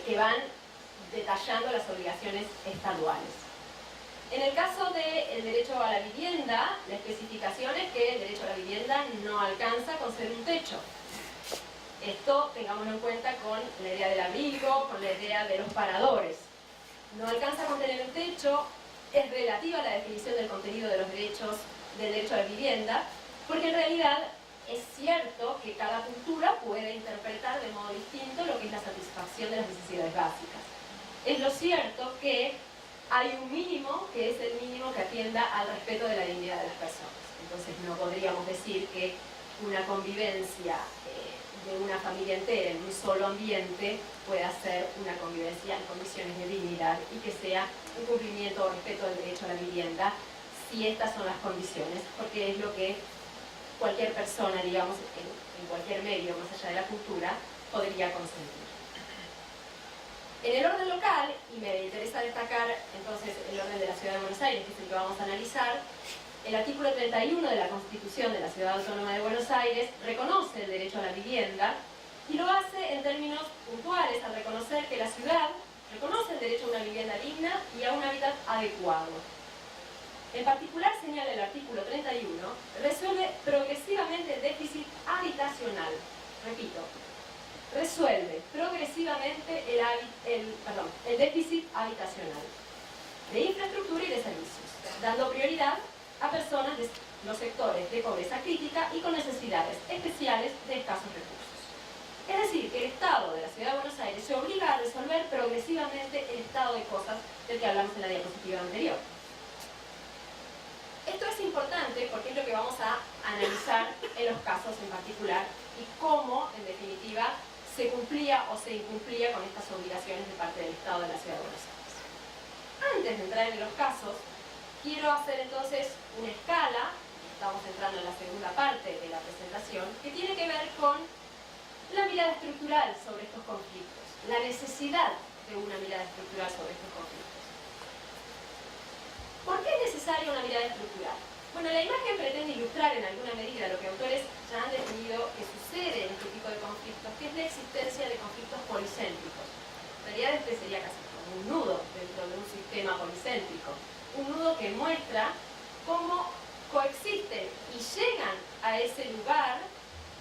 que van detallando las obligaciones estaduales. En el caso del derecho a la vivienda, la especificación es que el derecho a la vivienda no alcanza con ser un techo. Esto tengámoslo en cuenta con la idea del abrigo, con la idea de los paradores. No alcanza con tener un techo, es relativa a la definición del contenido de los derechos, del derecho a la vivienda, porque en realidad es cierto que cada cultura puede interpretar de modo distinto lo que es la satisfacción de las necesidades básicas. Es lo cierto que hay un mínimo que es el mínimo que atienda al respeto de la dignidad de las personas. Entonces no podríamos decir que una convivencia de una familia entera en un solo ambiente pueda ser una convivencia en condiciones de dignidad y que sea un cumplimiento o respeto del derecho a la vivienda si estas son las condiciones, porque es lo que cualquier persona, digamos, en cualquier medio, más allá de la cultura, podría consentir. En el orden local, y me interesa destacar entonces el orden de la Ciudad de Buenos Aires, que es el que vamos a analizar, el artículo 31 de la Constitución de la Ciudad Autónoma de Buenos Aires reconoce el derecho a la vivienda y lo hace en términos puntuales al reconocer que la ciudad reconoce el derecho a una vivienda digna y a un hábitat adecuado. En particular señala el artículo 31, resuelve progresivamente el déficit habitacional. Repito, resuelve progresivamente el déficit habitacional de infraestructura y de servicios, dando prioridad a personas de los sectores de pobreza crítica y con necesidades especiales de escasos recursos. Es decir, que el Estado de la Ciudad de Buenos Aires se obliga a resolver progresivamente el estado de cosas del que hablamos en la diapositiva anterior. Esto es importante porque es lo que vamos a analizar en los casos en particular y cómo, en definitiva, se cumplía o se incumplía con estas obligaciones de parte del Estado de la Ciudad de Buenos Aires. Antes de entrar en los casos, quiero hacer entonces una escala, estamos entrando en la segunda parte de la presentación, que tiene que ver con la mirada estructural sobre estos conflictos, la necesidad de una mirada estructural sobre estos conflictos. ¿Por qué es necesaria una mirada estructural? Bueno, la imagen pretende ilustrar en alguna medida lo que autores ya han definido que sucede en este tipo de conflictos, que es la existencia de conflictos policéntricos. En realidad este sería casi como un nudo dentro de un sistema policéntrico. Un nudo que muestra cómo coexisten y llegan a ese lugar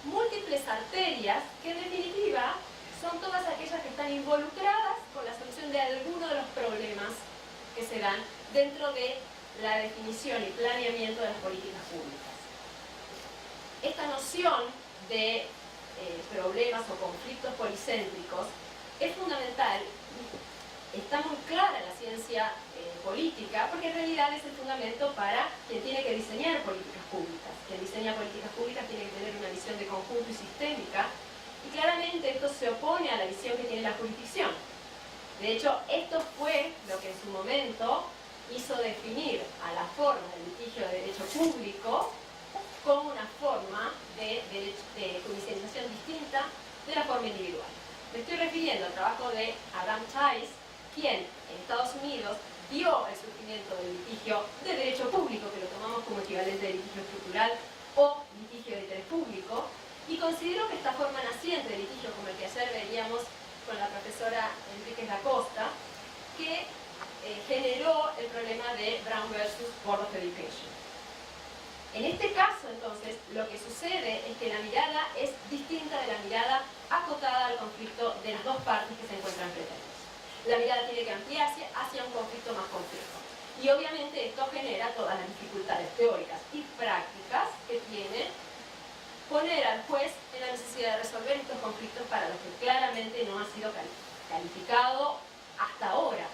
múltiples arterias que en definitiva son todas aquellas que están involucradas con la solución de alguno de los problemas que se dan dentro de la definición y planeamiento de las políticas públicas. Esta noción de problemas o conflictos policéntricos es fundamental. Está muy clara en la ciencia política, porque en realidad es el fundamento para quien tiene que diseñar políticas públicas. Quien diseña políticas públicas tiene que tener una visión de conjunto y sistémica, y claramente esto se opone a la visión que tiene la jurisdicción. De hecho, esto fue lo que en su momento hizo definir a la forma del litigio de derecho público como una forma de judicialización distinta de la forma individual. Me estoy refiriendo al trabajo de Adam Chase, quien en Estados Unidos vio el surgimiento del litigio de derecho público, que lo tomamos como equivalente de litigio estructural o litigio de interés público, y consideró que esta forma naciente de litigio, como el que ayer veíamos con la profesora Enríquez da Costa, que generó el problema de Brown versus Board of Education. En este caso, entonces, lo que sucede es que la mirada es distinta de la mirada acotada al conflicto de las dos partes que se encuentran pretensas. La mirada tiene que ampliarse hacia un conflicto más complejo. Y obviamente esto genera todas las dificultades teóricas y prácticas que tiene poner al juez en la necesidad de resolver estos conflictos para los que claramente no ha sido calificado hasta ahora.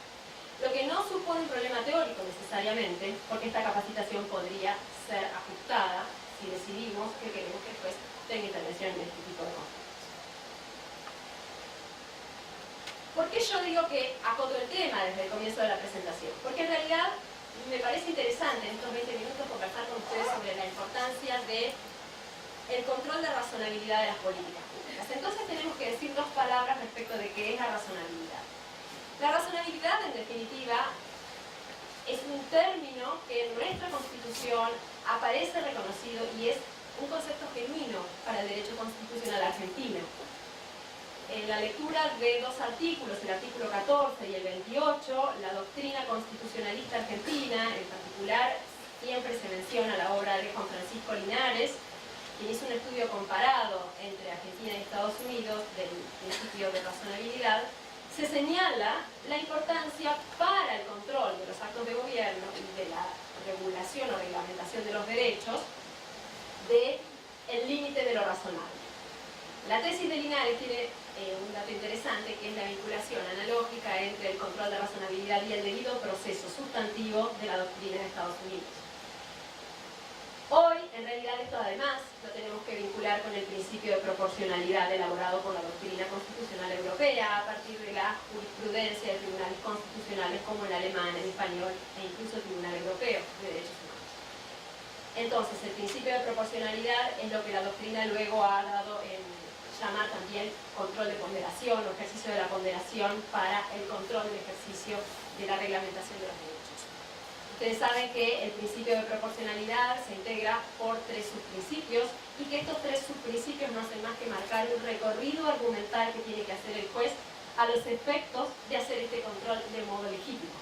Lo que no supone un problema teórico necesariamente, porque esta capacitación podría ser ajustada si decidimos que queremos que el juez tenga intervención en este tipo de conflictos. ¿Por qué yo digo que acoto el tema desde el comienzo de la presentación? Porque en realidad me parece interesante en estos 20 minutos conversar con ustedes sobre la importancia del control de razonabilidad de las políticas públicas. Entonces tenemos que decir dos palabras respecto de qué es la razonabilidad. La razonabilidad, en definitiva, es un término que en nuestra Constitución aparece reconocido y es un concepto genuino para el derecho constitucional argentino. En la lectura de dos artículos, el artículo 14 y el 28, la doctrina constitucionalista argentina, en particular, siempre se menciona la obra de Juan Francisco Linares, quien hizo un estudio comparado entre Argentina y Estados Unidos del principio de razonabilidad. Se señala la importancia para el control de los actos de gobierno y de la regulación o reglamentación de los derechos del límite de lo razonable. La tesis de Linares tiene un dato interesante, que es la vinculación analógica entre el control de razonabilidad y el debido proceso sustantivo de la doctrina de Estados Unidos. Hoy, en realidad, esto además lo tenemos que vincular con el principio de proporcionalidad elaborado por la doctrina constitucional europea a partir de la jurisprudencia de tribunales constitucionales como el alemán, el español e incluso el Tribunal Europeo de Derechos Humanos. Entonces, el principio de proporcionalidad es lo que la doctrina luego ha dado en llamar también control de ponderación o ejercicio de la ponderación para el control del ejercicio de la reglamentación de los derechos. Ustedes saben que el principio de proporcionalidad se integra por tres subprincipios y que estos tres subprincipios no hacen más que marcar un recorrido argumental que tiene que hacer el juez a los efectos de hacer este control de modo legítimo.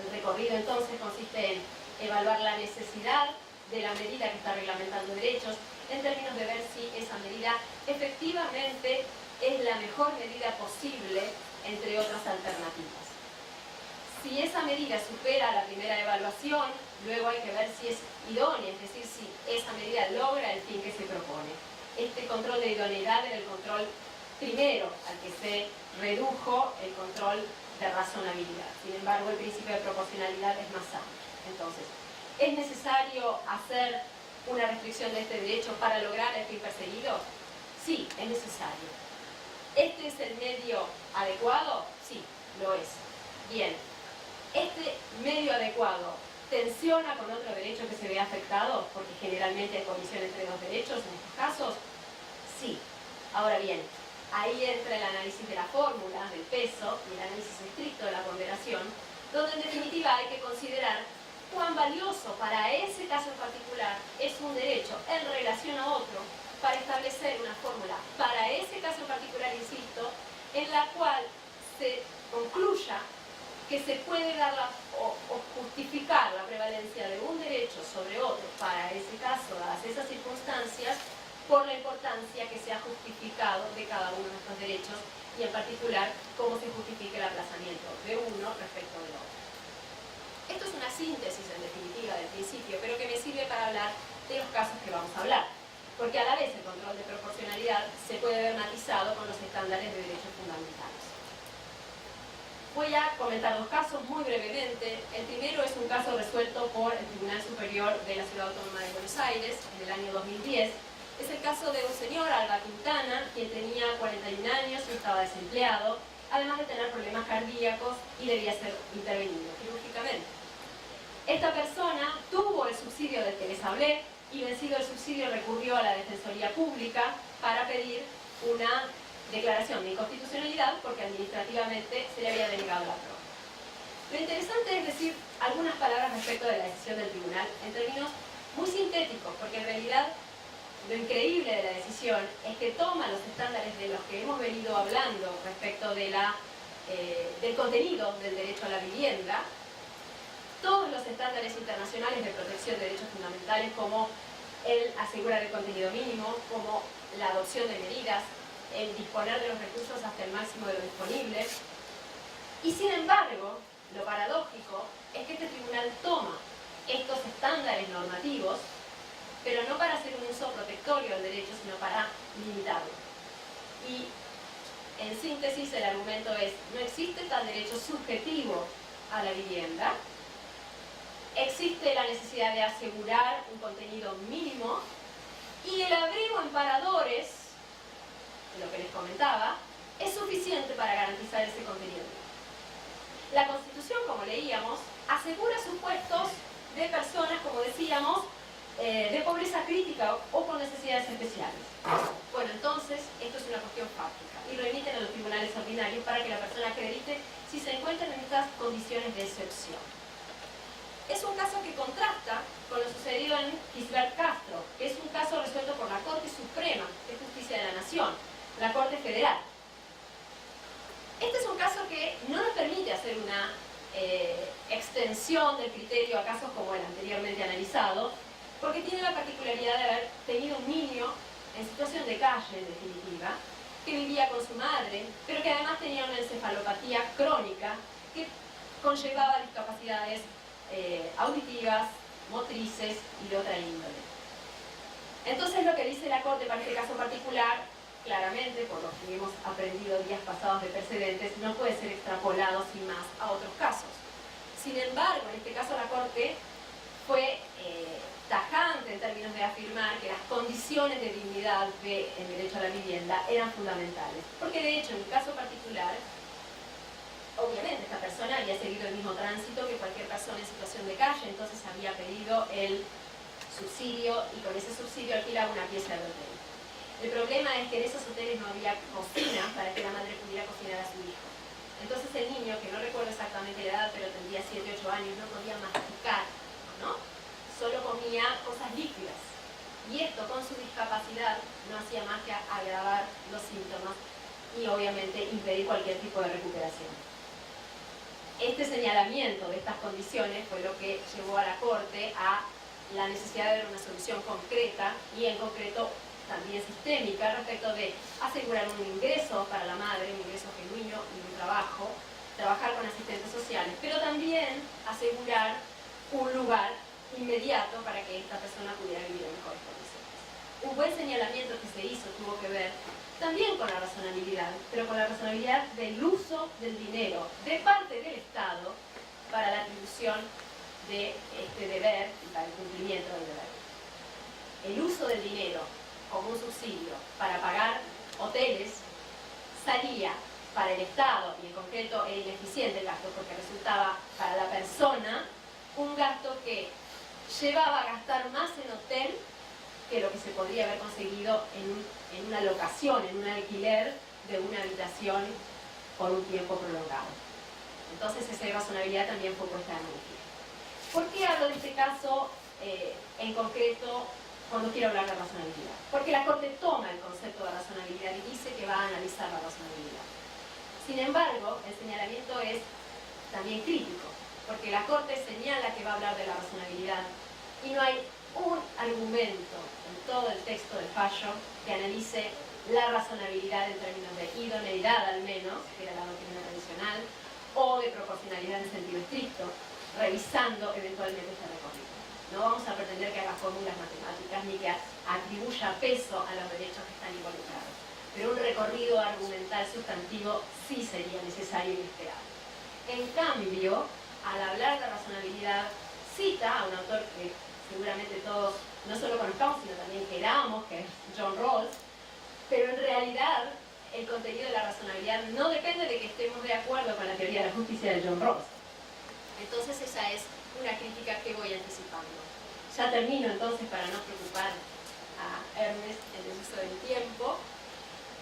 El recorrido entonces consiste en evaluar la necesidad de la medida que está reglamentando derechos en términos de ver si esa medida efectivamente es la mejor medida posible entre otras alternativas. Si esa medida supera la primera evaluación, luego hay que ver si es idónea, es decir, si esa medida logra el fin que se propone. Este control de idoneidad era el control primero al que se redujo el control de razonabilidad. Sin embargo, el principio de proporcionalidad es más amplio. Entonces, ¿es necesario hacer una restricción de este derecho para lograr el fin perseguido? Sí, es necesario. ¿Este es el medio adecuado? Sí, lo es. Bien. ¿Este medio adecuado tensiona con otro derecho que se ve afectado? Porque generalmente hay colisión entre dos derechos en estos casos. Sí. Ahora bien, ahí entra el análisis de la fórmula, del peso, y el análisis estricto de la ponderación, donde en definitiva hay que considerar cuán valioso para ese caso en particular es un derecho en relación a otro para establecer una fórmula para ese caso en particular, insisto, en la cual se concluya que se puede dar o justificar la prevalencia de un derecho sobre otro para ese caso, dadas esas circunstancias, por la importancia que se ha justificado de cada uno de estos derechos y en particular cómo se justifica el aplazamiento de uno respecto del otro. Esto es una síntesis en definitiva del principio, pero que me sirve para hablar de los casos que vamos a hablar, porque a la vez el control de proporcionalidad se puede ver matizado con los estándares de derechos fundamentales. Voy a comentar dos casos muy brevemente. El primero es un caso resuelto por el Tribunal Superior de la Ciudad Autónoma de Buenos Aires en el año 2010. Es el caso de un señor, Alba Quintana, quien tenía 41 años y estaba desempleado, además de tener problemas cardíacos y debía ser intervenido quirúrgicamente. Esta persona tuvo el subsidio del que les hablé y vencido el subsidio recurrió a la Defensoría Pública para pedir una declaración de inconstitucionalidad porque administrativamente se le había denegado la prórroga. Lo interesante es decir algunas palabras respecto de la decisión del tribunal en términos muy sintéticos, porque en realidad lo increíble de la decisión es que toma los estándares de los que hemos venido hablando respecto de del contenido del derecho a la vivienda, todos los estándares internacionales de protección de derechos fundamentales como el asegurar el contenido mínimo, como la adopción de medidas, el disponer de los recursos hasta el máximo de lo disponible. Y sin embargo, lo paradójico es que este tribunal toma estos estándares normativos, pero no para hacer un uso protectorio del derecho, sino para limitarlo. Y en síntesis el argumento es: no existe tal derecho subjetivo a la vivienda, existe la necesidad de asegurar un contenido mínimo y el abrigo en paradores, de lo que les comentaba, es suficiente para garantizar ese contenido. La Constitución, como leíamos, asegura supuestos de personas, como decíamos, de pobreza crítica o con necesidades especiales. Bueno, entonces, esto es una cuestión fáctica y remiten a los tribunales ordinarios para que la persona acredite si se encuentran en estas condiciones de excepción. Es un caso que contrasta con lo sucedido en Gisbert Castro, que es un caso resuelto por la Corte Suprema de Justicia de la Nación, la Corte Federal. Este es un caso que no nos permite hacer una extensión del criterio a casos como el anteriormente analizado, porque tiene la particularidad de haber tenido un niño en situación de calle, en definitiva, que vivía con su madre, pero que además tenía una encefalopatía crónica que conllevaba discapacidades auditivas, motrices y de otra índole. Entonces lo que dice la Corte para este caso particular, claramente, por lo que hemos aprendido días pasados de precedentes, no puede ser extrapolado sin más a otros casos. Sin embargo, en este caso la Corte fue tajante en términos de afirmar que las condiciones de dignidad del derecho a la vivienda eran fundamentales. Porque de hecho, en el caso particular, obviamente esta persona había seguido el mismo tránsito que cualquier persona en situación de calle, entonces había pedido el subsidio y con ese subsidio alquilaba una pieza de hotel. El problema es que en esos hoteles no había cocina para que la madre pudiera cocinar a su hijo. Entonces el niño, que no recuerdo exactamente la edad, pero tendría 7 u 8 años, no podía masticar, ¿no? Solo comía cosas líquidas. Y esto, con su discapacidad, no hacía más que agravar los síntomas y obviamente impedir cualquier tipo de recuperación. Este señalamiento de estas condiciones fue lo que llevó a la Corte a la necesidad de ver una solución concreta y en concreto también sistémica respecto de asegurar un ingreso para la madre, un ingreso genuino y un trabajo, trabajar con asistentes sociales, pero también asegurar un lugar inmediato para que esta persona pudiera vivir en mejores condiciones. Un buen señalamiento que se hizo tuvo que ver también con la razonabilidad, pero con la razonabilidad del uso del dinero de parte del Estado para la atribución de este deber y para el cumplimiento del deber. El uso del dinero como un subsidio para pagar hoteles salía para el Estado, y en concreto era ineficiente el gasto porque resultaba para la persona un gasto que llevaba a gastar más en hotel que lo que se podría haber conseguido en una locación, en un alquiler de una habitación por un tiempo prolongado. Entonces esa razonabilidad también fue puesta de manifiesto. ¿Por qué hablo de este caso en concreto cuando quiero hablar de razonabilidad? Porque la Corte toma el concepto de razonabilidad y dice que va a analizar la razonabilidad. Sin embargo, el señalamiento es también crítico, porque la Corte señala que va a hablar de la razonabilidad y no hay un argumento en todo el texto del fallo que analice la razonabilidad en términos de idoneidad al menos, que era la doctrina tradicional, o de proporcionalidad en sentido estricto, revisando eventualmente este recorrido. No vamos a pretender que haga fórmulas matemáticas ni que atribuya peso a los derechos que están involucrados, pero un recorrido argumental sustantivo sí sería necesario y esperable. En cambio, al hablar de razonabilidad, cita a un autor que seguramente todos no solo conozcamos, sino también queramos, que es John Rawls, pero en realidad el contenido de la razonabilidad no depende de que estemos de acuerdo con la teoría de la justicia de John Rawls. Entonces esa es una crítica que voy anticipando. Ya termino entonces para no preocupar a Ernest en el uso del tiempo.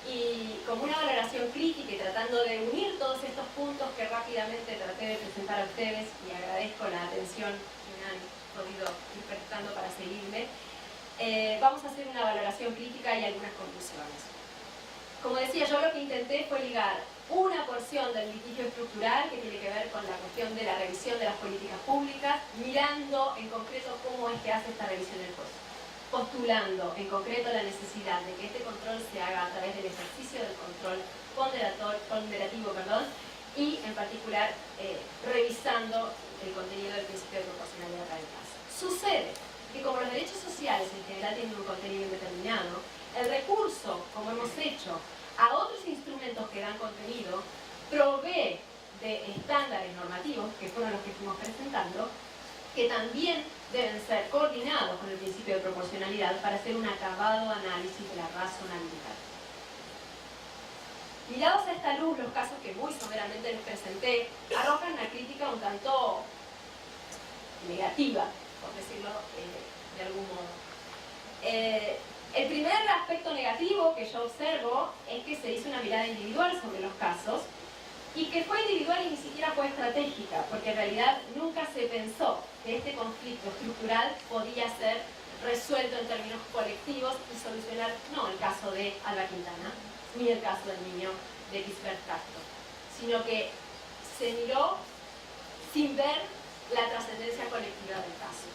Y como una valoración crítica y tratando de unir todos estos puntos que rápidamente traté de presentar a ustedes, y agradezco la atención que me han podido ir prestando para seguirme, vamos a hacer una valoración crítica y algunas conclusiones. Como decía, yo lo que intenté fue ligar una porción del litigio estructural que tiene que ver con la cuestión de la revisión de las políticas públicas, mirando en concreto cómo es que hace esta revisión el juez, postulando en concreto la necesidad de que este control se haga a través del ejercicio del control ponderativo, y en particular revisando el contenido del principio de proporcionalidad para el caso. Sucede que como los derechos sociales en general tienen un contenido indeterminado, el recurso, como hemos hecho, a otros instrumentos que dan contenido, provee de estándares normativos, que fueron los que fuimos presentando, que también deben ser coordinados con el principio de proporcionalidad para hacer un acabado análisis de la razonabilidad. Mirados a esta luz, los casos que muy someramente les presenté arrojan una crítica un tanto negativa, por decirlo de algún modo. El primer aspecto negativo que yo observo es que se hizo una mirada individual sobre los casos y que fue individual y ni siquiera fue estratégica, porque en realidad nunca se pensó que este conflicto estructural podía ser resuelto en términos colectivos y solucionar no el caso de Alba Quintana, ni el caso del niño de Gisbert Castro, sino que se miró sin ver la trascendencia colectiva del caso.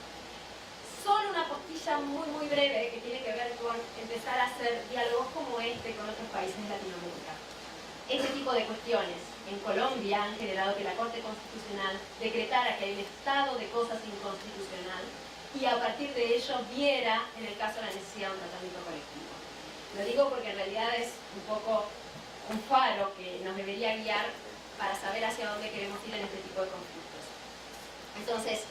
Solo una postilla muy breve que tiene que ver con empezar a hacer diálogos como este con otros países de Latinoamérica. Este tipo de cuestiones en Colombia han generado que la Corte Constitucional decretara que hay un estado de cosas inconstitucional y a partir de ello viera en el caso la necesidad de un tratamiento colectivo. Lo digo porque en realidad es un poco un faro que nos debería guiar para saber hacia dónde queremos ir en este tipo de conflictos. Entonces,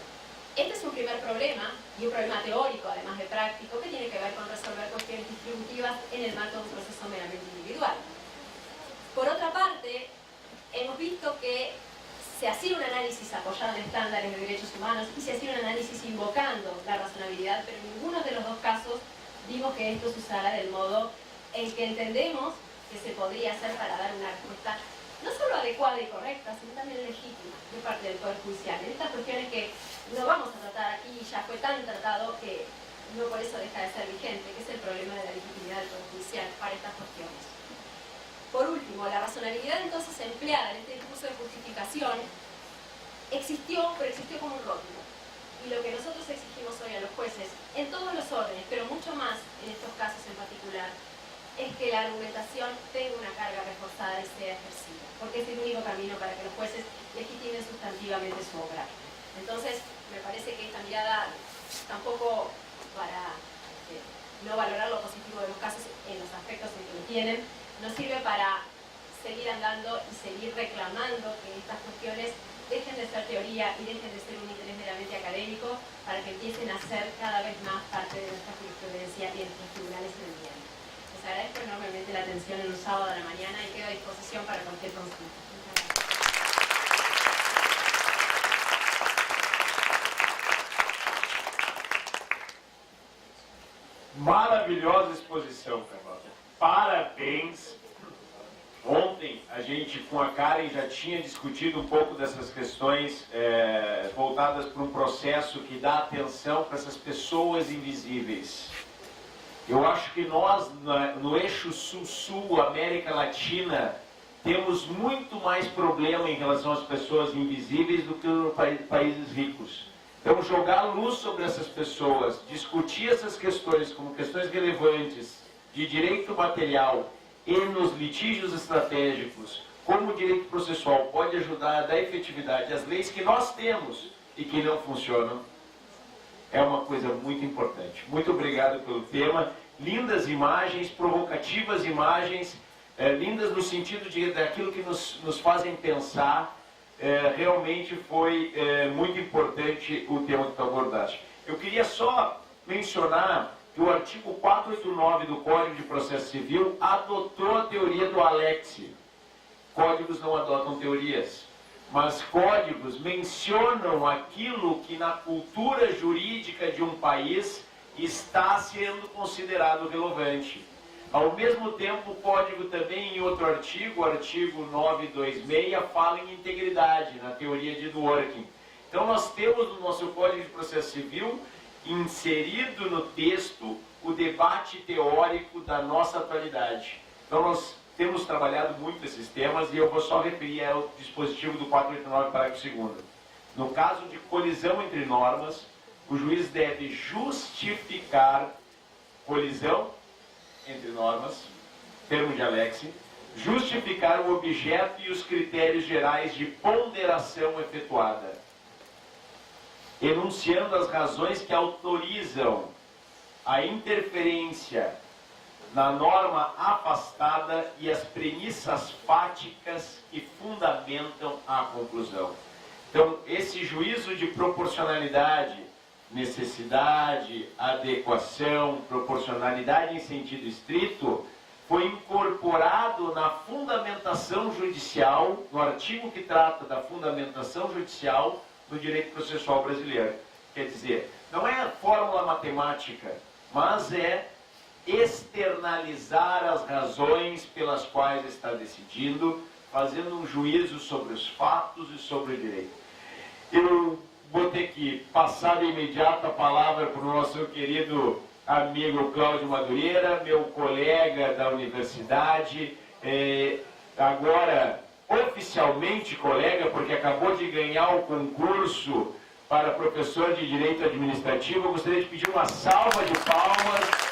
este es un primer problema, y un problema teórico, además de práctico, que tiene que ver con resolver cuestiones distributivas en el marco de un proceso meramente individual. Por otra parte, hemos visto que se hacía un análisis apoyado en estándares de derechos humanos y se hacía un análisis invocando la razonabilidad, pero en ninguno de los dos casos vimos que esto se usara del modo en que entendemos que se podría hacer para dar una respuesta no solo adecuada y correcta, sino también legítima de parte del Poder Judicial. En estas cuestiones que no vamos a tratar aquí, ya fue tan tratado que no por eso deja de ser vigente, que es el problema de la legitimidad del Poder Judicial para estas cuestiones. Por último, la razonabilidad entonces empleada en este discurso de justificación existió, pero existió como un rótulo. Y lo que nosotros exigimos hoy a los jueces, en todos los órdenes, pero mucho más en estos casos en particular, es que la argumentación tenga una carga reforzada y sea ejercida, porque es el único camino para que los jueces legitimen sustantivamente su obra. Entonces, me parece que esta mirada, tampoco para no valorar lo positivo de los casos en los aspectos en que lo tienen, nos sirve para seguir andando y seguir reclamando que estas cuestiones dejen de ser teoría y dejen de ser un interés meramente académico para que empiecen a ser cada vez más parte de nuestra jurisprudencia y de nuestros tribunales en el día. Les agradezco enormemente la atención en un sábado a la mañana y quedo a disposición para cualquier consulta.
Maravilhosa exposição, Carlota. Parabéns. Ontem a gente com a Karen já tinha discutido um pouco dessas questões voltadas para um processo que dá atenção para essas pessoas invisíveis. Eu acho que nós, no eixo Sul-Sul, América Latina, temos muito mais problema em relação às pessoas invisíveis do que nos países ricos. Então, jogar luz sobre essas pessoas, discutir essas questões como questões relevantes de direito material e nos litígios estratégicos, como o direito processual pode ajudar a dar efetividade às leis que nós temos e que não funcionam, é uma coisa muito importante. Muito obrigado pelo tema. Lindas imagens, provocativas imagens, lindas no sentido daquilo que nos fazem pensar. Realmente foi muito importante o tema que tu abordaste. Eu queria só mencionar que o artigo 489 do Código de Processo Civil adotou a teoria do Alexi. Códigos não adotam teorias, mas códigos mencionam aquilo que na cultura jurídica de um país está sendo considerado relevante. Ao mesmo tempo, o código também, em outro artigo, o artigo 926, fala em integridade, na teoria de Dworkin. Então, nós temos no nosso Código de Processo Civil inserido no texto o debate teórico da nossa atualidade. Então, nós temos trabalhado muito esses temas e eu vou só referir ao dispositivo do 489, parágrafo 2º. No caso de colisão entre normas, o juiz deve justificar colisão entre normas, termo de Alexi, justificar o objeto e os critérios gerais de ponderação efetuada, enunciando as razões que autorizam a interferência na norma afastada e as premissas fáticas que fundamentam a conclusão. Então, esse juízo de proporcionalidade, necessidade, adequação, proporcionalidade em sentido estrito, foi incorporado na fundamentação judicial, no artigo que trata da fundamentação judicial do direito processual brasileiro. Quer dizer, não é a fórmula matemática, mas é externalizar as razões pelas quais está decidindo, fazendo um juízo sobre os fatos e sobre o direito. Eu vou ter que passar de imediato a palavra para o nosso querido amigo Cláudio Madureira, meu colega da universidade, agora oficialmente colega, porque acabou de ganhar o concurso para professor de Direito Administrativo. Eu gostaria de pedir uma salva de palmas.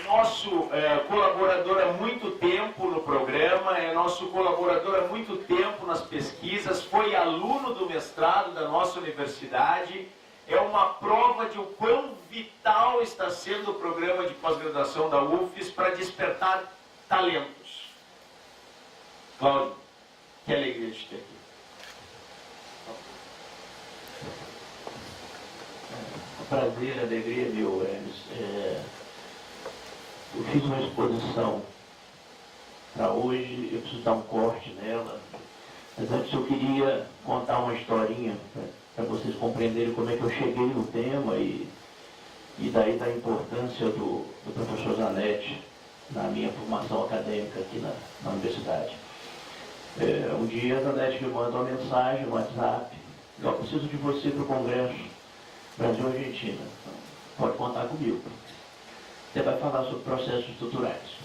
Nosso colaborador há muito tempo no programa, é nosso colaborador há muito tempo nas pesquisas, foi aluno do mestrado da nossa universidade, é uma prova de o quão vital está sendo o programa de pós-graduação da UFES para despertar talentos. Cláudio, que alegria de ter aqui.
Prazer, alegria, meu Hermes. Eu fiz uma exposição para hoje, eu preciso dar um corte nela, mas antes eu queria contar uma historinha para vocês compreenderem como é que eu cheguei no tema e daí da importância do professor Zanetti na minha formação acadêmica aqui na universidade. Um dia a Zanetti me manda uma mensagem no WhatsApp: eu preciso de você para o Congresso Brasil-Argentina, pode contar comigo. Você vai falar sobre processos estruturais.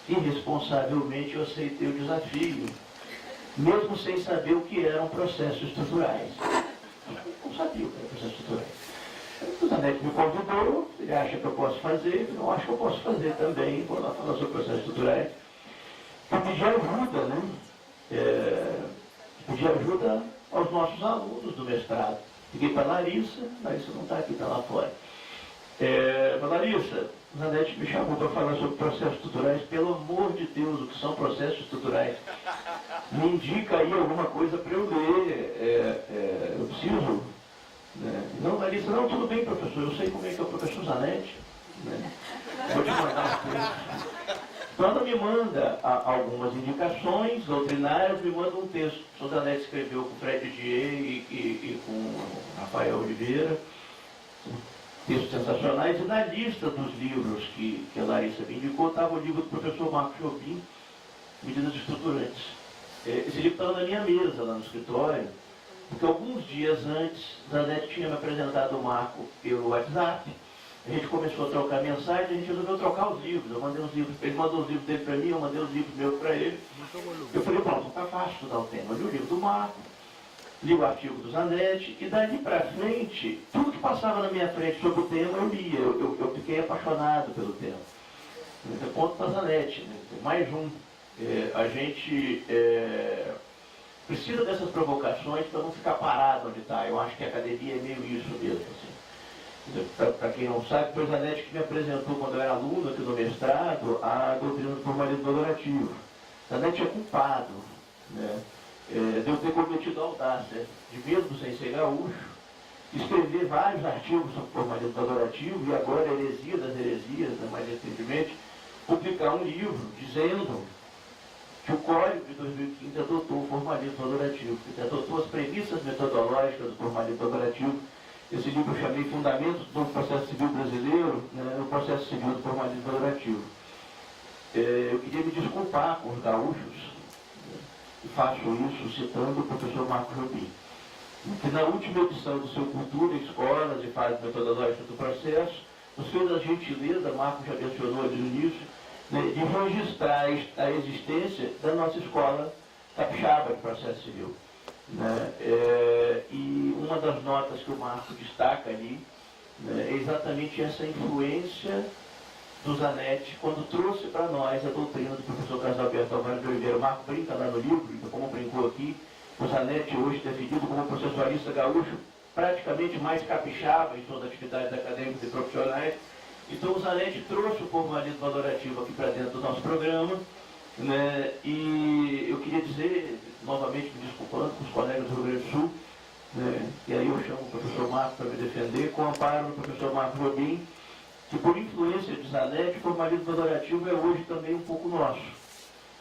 Irresponsavelmente eu aceitei o desafio, mesmo sem saber o que eram processos estruturais. Eu não sabia o que eram processos estruturais. O Zanetti me convidou, ele acha que eu posso fazer, eu não acho que eu posso fazer também, vou lá falar sobre processos estruturais. Eu pedi ajuda, né? Pedi ajuda aos nossos alunos do mestrado. Liguei para a Larissa não está aqui, está lá fora. Larissa, o Zanetti me chamou para falar sobre processos estruturais. Pelo amor de Deus, o que são processos estruturais? Me indica aí alguma coisa para eu ler. Eu preciso. Né? Não, Larissa, não, tudo bem, professor, eu sei como é que é o professor Zanetti. Né? Vou te mandar as coisas. Então ela me manda algumas indicações doutrinárias, me manda um texto que o Zanetti escreveu com o Fred Didier e com o Rafael Oliveira, textos sensacionais, e na lista dos livros que a Larissa me indicou estava o livro do professor Marcos Jobim, Medidas Estruturantes. Esse livro estava na minha mesa lá no escritório, porque alguns dias antes, Zanetti tinha me apresentado o Marco pelo WhatsApp. A gente começou a trocar mensagem, a gente resolveu trocar os livros. Eu mandei os livros, ele mandou os livros dele para mim, eu mandei os livros meus para ele. Eu falei, pronto, está fácil estudar o tema. Eu li o livro do Marco, li o artigo do Zanetti, e dali para frente, tudo que passava na minha frente sobre o tema, eu lia. Eu fiquei apaixonado pelo tema. Então, ponto para Zanetti, né? Mais um. A gente precisa dessas provocações para não ficar parado onde está. Eu acho que a academia é meio isso mesmo, assim. Para quem não sabe, foi o Zanetti que me apresentou, quando eu era aluno aqui no mestrado, a doutrina do formalismo valorativo. Zanetti é culpado, né, de eu ter cometido a audácia de, mesmo sem ser gaúcho, escrever vários artigos sobre formalismo valorativo, e agora heresia das heresias, né, mais recentemente, publicar um livro dizendo que o Código de 2015 adotou o formalismo valorativo, que adotou as premissas metodológicas do formalismo valorativo. Esse livro eu chamei Fundamentos do Processo Civil Brasileiro, né, no processo civil do formalismo valorativo. Eu queria me desculpar com os gaúchos, né, e faço isso citando o professor Marcos Jobim, que na última edição do seu Cultura, Escolas e Fases Metodológicas do Processo, nos fez a gentileza, Marcos já mencionou ali no início, né, de registrar a existência da nossa escola capixaba de processo civil. Né? E uma das notas que o Marco destaca ali, né, é exatamente essa influência do Zanetti quando trouxe para nós a doutrina do professor Carlos Alberto Alvarenga de Oliveira. O Marco brinca lá no livro, como brincou aqui, o Zanetti hoje definido como processualista gaúcho praticamente mais capixaba em suas atividades acadêmicas e profissionais. Então o Zanetti trouxe o formalismo valorativo aqui para dentro do nosso programa, né? E eu queria dizer, novamente me desculpando com os colegas do Rio Grande do Sul, né? E aí eu chamo o professor Marcos para me defender, com o amparo do professor Marcos Robin, que por influência de Zanetti, o formalismo valorativo é hoje também um pouco nosso.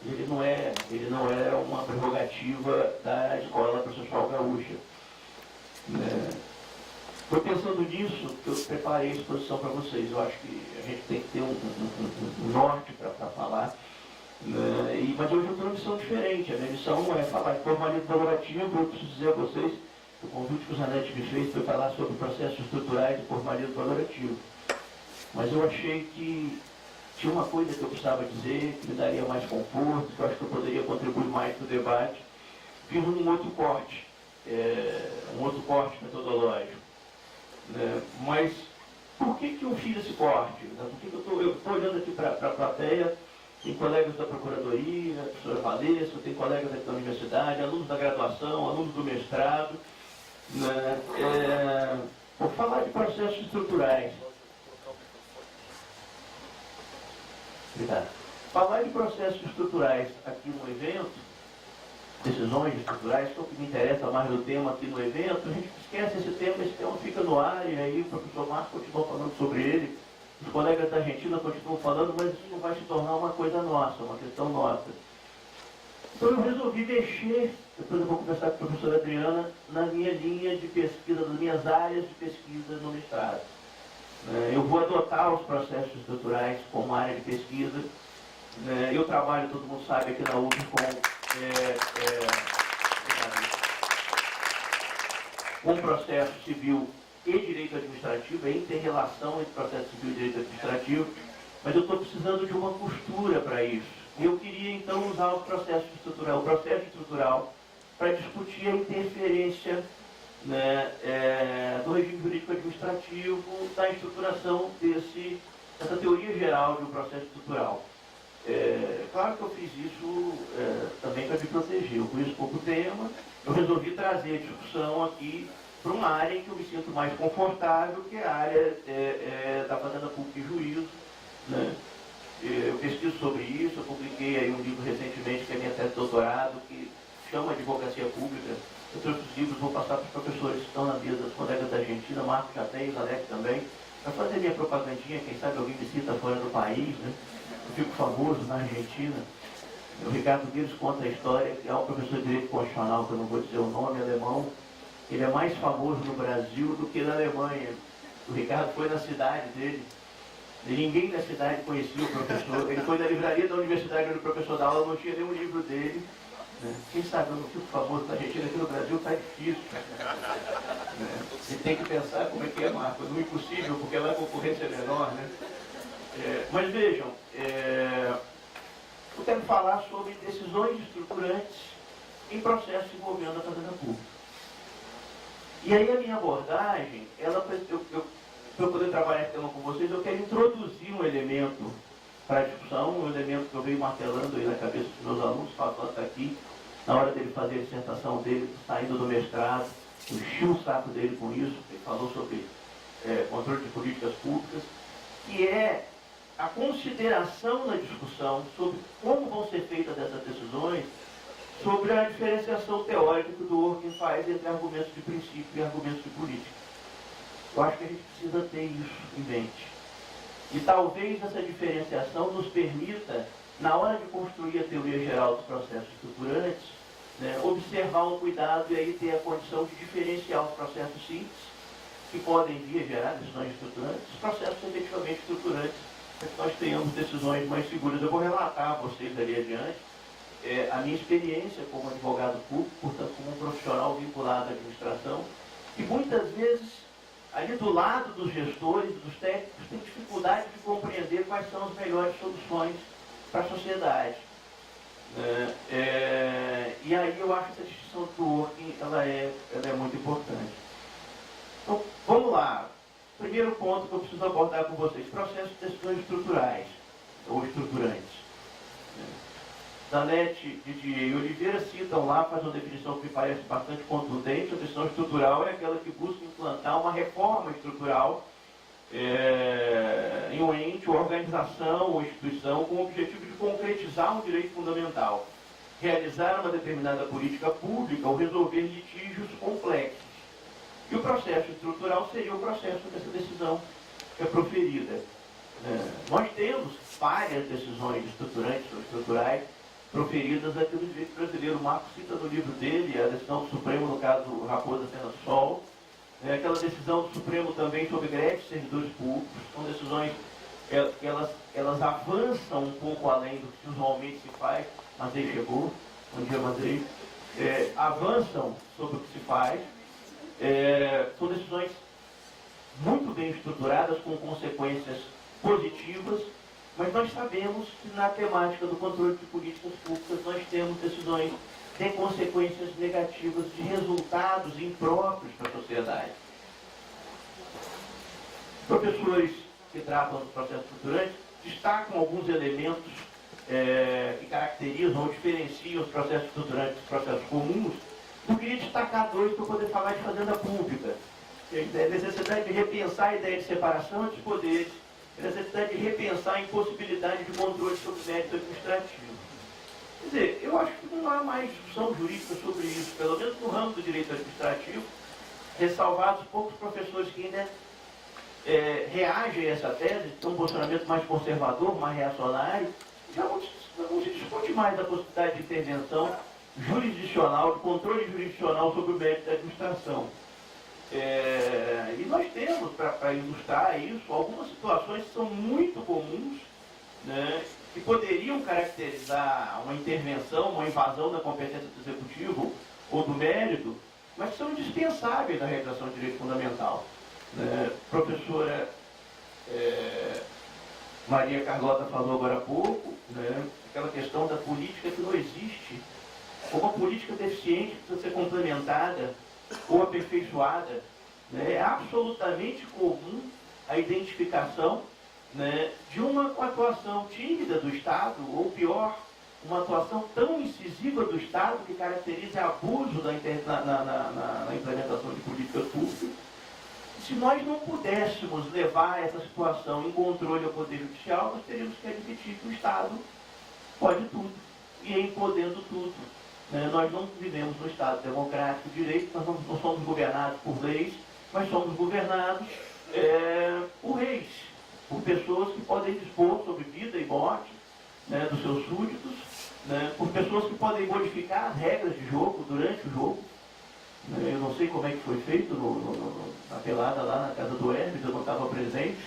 Ele não é uma prerrogativa da escola processual gaúcha. Foi pensando nisso que eu preparei a exposição para vocês. Eu acho que a gente tem que ter um norte para falar. Mas hoje eu tenho uma missão diferente. A minha missão não é falar de formalismo valorativo. Eu preciso dizer a vocês que o convite que o Zanetti me fez foi falar sobre processos estruturais de formalismo valorativo. Mas eu achei que tinha uma coisa que eu precisava dizer, que me daria mais conforto, que eu acho que eu poderia contribuir mais para o debate. Fiz um outro corte metodológico. Mas por que eu fiz esse corte? Por que eu estou olhando aqui para a plateia, tem colegas da Procuradoria, a professora Valesca, tem colegas da universidade, alunos da graduação, alunos do mestrado. Vou falar de processos estruturais. Obrigado. Falar de processos estruturais aqui no evento, decisões estruturais, que é o que me interessa mais do tema aqui no evento, a gente esquece esse tema fica no ar, e aí o professor Marcos continua falando sobre ele, os colegas da Argentina continuam falando, mas isso não vai se tornar uma coisa nossa, uma questão nossa. Então eu resolvi mexer, depois eu vou conversar com a professora Adriana, na minha linha de pesquisa, nas minhas áreas de pesquisa no mestrado. Eu vou adotar os processos estruturais como área de pesquisa. Eu trabalho, todo mundo sabe, aqui na UF com processo civil e direito administrativo, aí tem relação entre processo civil e direito administrativo, mas eu estou precisando de uma costura para isso. E eu queria então usar o processo estrutural para discutir a interferência do regime jurídico administrativo da estruturação dessa teoria geral de um processo estrutural. Claro que eu fiz isso também para me proteger. Eu conheço pouco tema, eu resolvi trazer a discussão aqui para uma área em que eu me sinto mais confortável, que é a área da Fazenda Pública e Juízo. Eu pesquiso sobre isso, eu publiquei aí um livro recentemente, que é a minha tese de doutorado, que chama Advocacia Pública. Eu trouxe os livros, vou passar para os professores que estão na mesa, os colegas da Argentina, Marcos já tem, o Alex também, para fazer minha propagandinha, quem sabe alguém visita fora do país, né? Eu fico famoso na Argentina. O Ricardo Guedes conta a história, que é um professor de direito constitucional, que eu não vou dizer o nome, alemão. Ele é mais famoso no Brasil do que na Alemanha. O Ricardo foi na cidade dele, e ninguém da cidade conhecia o professor. Ele foi na livraria da universidade onde o professor da aula, não tinha nenhum livro dele. Quem sabe eu não fico famoso na Argentina, aqui no Brasil está difícil. Você tem que pensar como é que é, Marcos, não é impossível, porque lá a concorrência é menor, né? Mas vejam, eu quero falar sobre decisões estruturantes em processos envolvendo a Fazenda Pública. E aí a minha abordagem, para eu poder trabalhar esse tema com vocês, eu quero introduzir um elemento para a discussão, um elemento que eu venho martelando aí na cabeça dos meus alunos, o Fábio está aqui, na hora dele fazer a dissertação dele, saindo do mestrado, eu enchi o saco dele com isso, ele falou sobre controle de políticas públicas, que é a consideração na discussão sobre como vão ser feitas essas decisões, sobre a diferenciação teórica que o Dworkin faz entre argumentos de princípio e argumentos de política. Eu acho que a gente precisa ter isso em mente. E talvez essa diferenciação nos permita, na hora de construir a teoria geral dos processos estruturantes, observar um cuidado e aí ter a condição de diferenciar os processos simples, que podem vir a gerar decisões estruturantes, os processos efetivamente estruturantes, para que nós tenhamos decisões mais seguras. Eu vou relatar a vocês ali adiante a minha experiência como advogado público, portanto, como um profissional vinculado à administração, que muitas vezes, ali do lado dos gestores, dos técnicos, tem dificuldade de compreender quais são as melhores soluções para a sociedade. E aí eu acho que essa distinção do Dworkin, ela é muito importante. Então, vamos lá. Primeiro ponto que eu preciso abordar com vocês, processos de decisões estruturais, ou estruturantes. Zanetti, Didier e Oliveira citam lá, faz uma definição que me parece bastante contundente. A decisão estrutural é aquela que busca implantar uma reforma estrutural em um ente, ou organização, ou instituição, com o objetivo de concretizar um direito fundamental, realizar uma determinada política pública ou resolver litígios complexos. E o processo estrutural seria o processo dessa decisão que é proferida. Nós temos várias decisões estruturantes ou estruturais proferidas aqui no direito brasileiro. O Marco cita no livro dele a decisão do Supremo, no caso Raposa Sena Sol, aquela decisão do Supremo também sobre greves de servidores públicos. São decisões que elas avançam um pouco além do que usualmente se faz. Mazei chegou, bom dia Mazei, avançam sobre o que se faz. São decisões muito bem estruturadas, com consequências positivas, mas nós sabemos que na temática do controle de políticas públicas nós temos decisões que têm consequências negativas de resultados impróprios para a sociedade. Professores que tratam dos processos estruturantes destacam alguns elementos que caracterizam ou diferenciam os processos estruturantes dos processos comuns. Eu queria destacar dois para poder falar de fazenda pública. A necessidade de repensar a ideia de separação dos poderes, a necessidade de repensar a impossibilidade de controle sobre o mérito administrativo. Quer dizer, eu acho que não há mais discussão jurídica sobre isso, pelo menos no ramo do direito administrativo, ressalvados poucos professores que ainda reagem a essa tese, tem um posicionamento mais conservador, mais reacionário. Já não se discute mais a possibilidade de intervenção jurisdicional, de controle jurisdicional sobre o mérito da administração. E nós temos, para ilustrar isso, algumas situações que são muito comuns, né, que poderiam caracterizar uma intervenção, uma invasão da competência do executivo ou do mérito, mas que são indispensáveis na realização de direito fundamental. Professora Maria Carlota falou agora há pouco, né, aquela questão da política que não existe, ou uma política deficiente que precisa ser complementada ou aperfeiçoada. É absolutamente comum a identificação, né, de uma atuação tímida do Estado, ou pior, uma atuação tão incisiva do Estado que caracteriza abuso na implementação de políticas públicas. Se nós não pudéssemos levar essa situação em controle ao Poder Judicial, nós teríamos que admitir que o Estado pode tudo, e em podendo tudo. Nós não vivemos num Estado democrático de direito, nós não somos governados por leis, mas somos governados por reis, por pessoas que podem dispor sobre vida e morte, né, dos seus súditos, né, por pessoas que podem modificar as regras de jogo durante o jogo. Eu não sei como é que foi feito na pelada lá na casa do Hermes, eu não estava presente.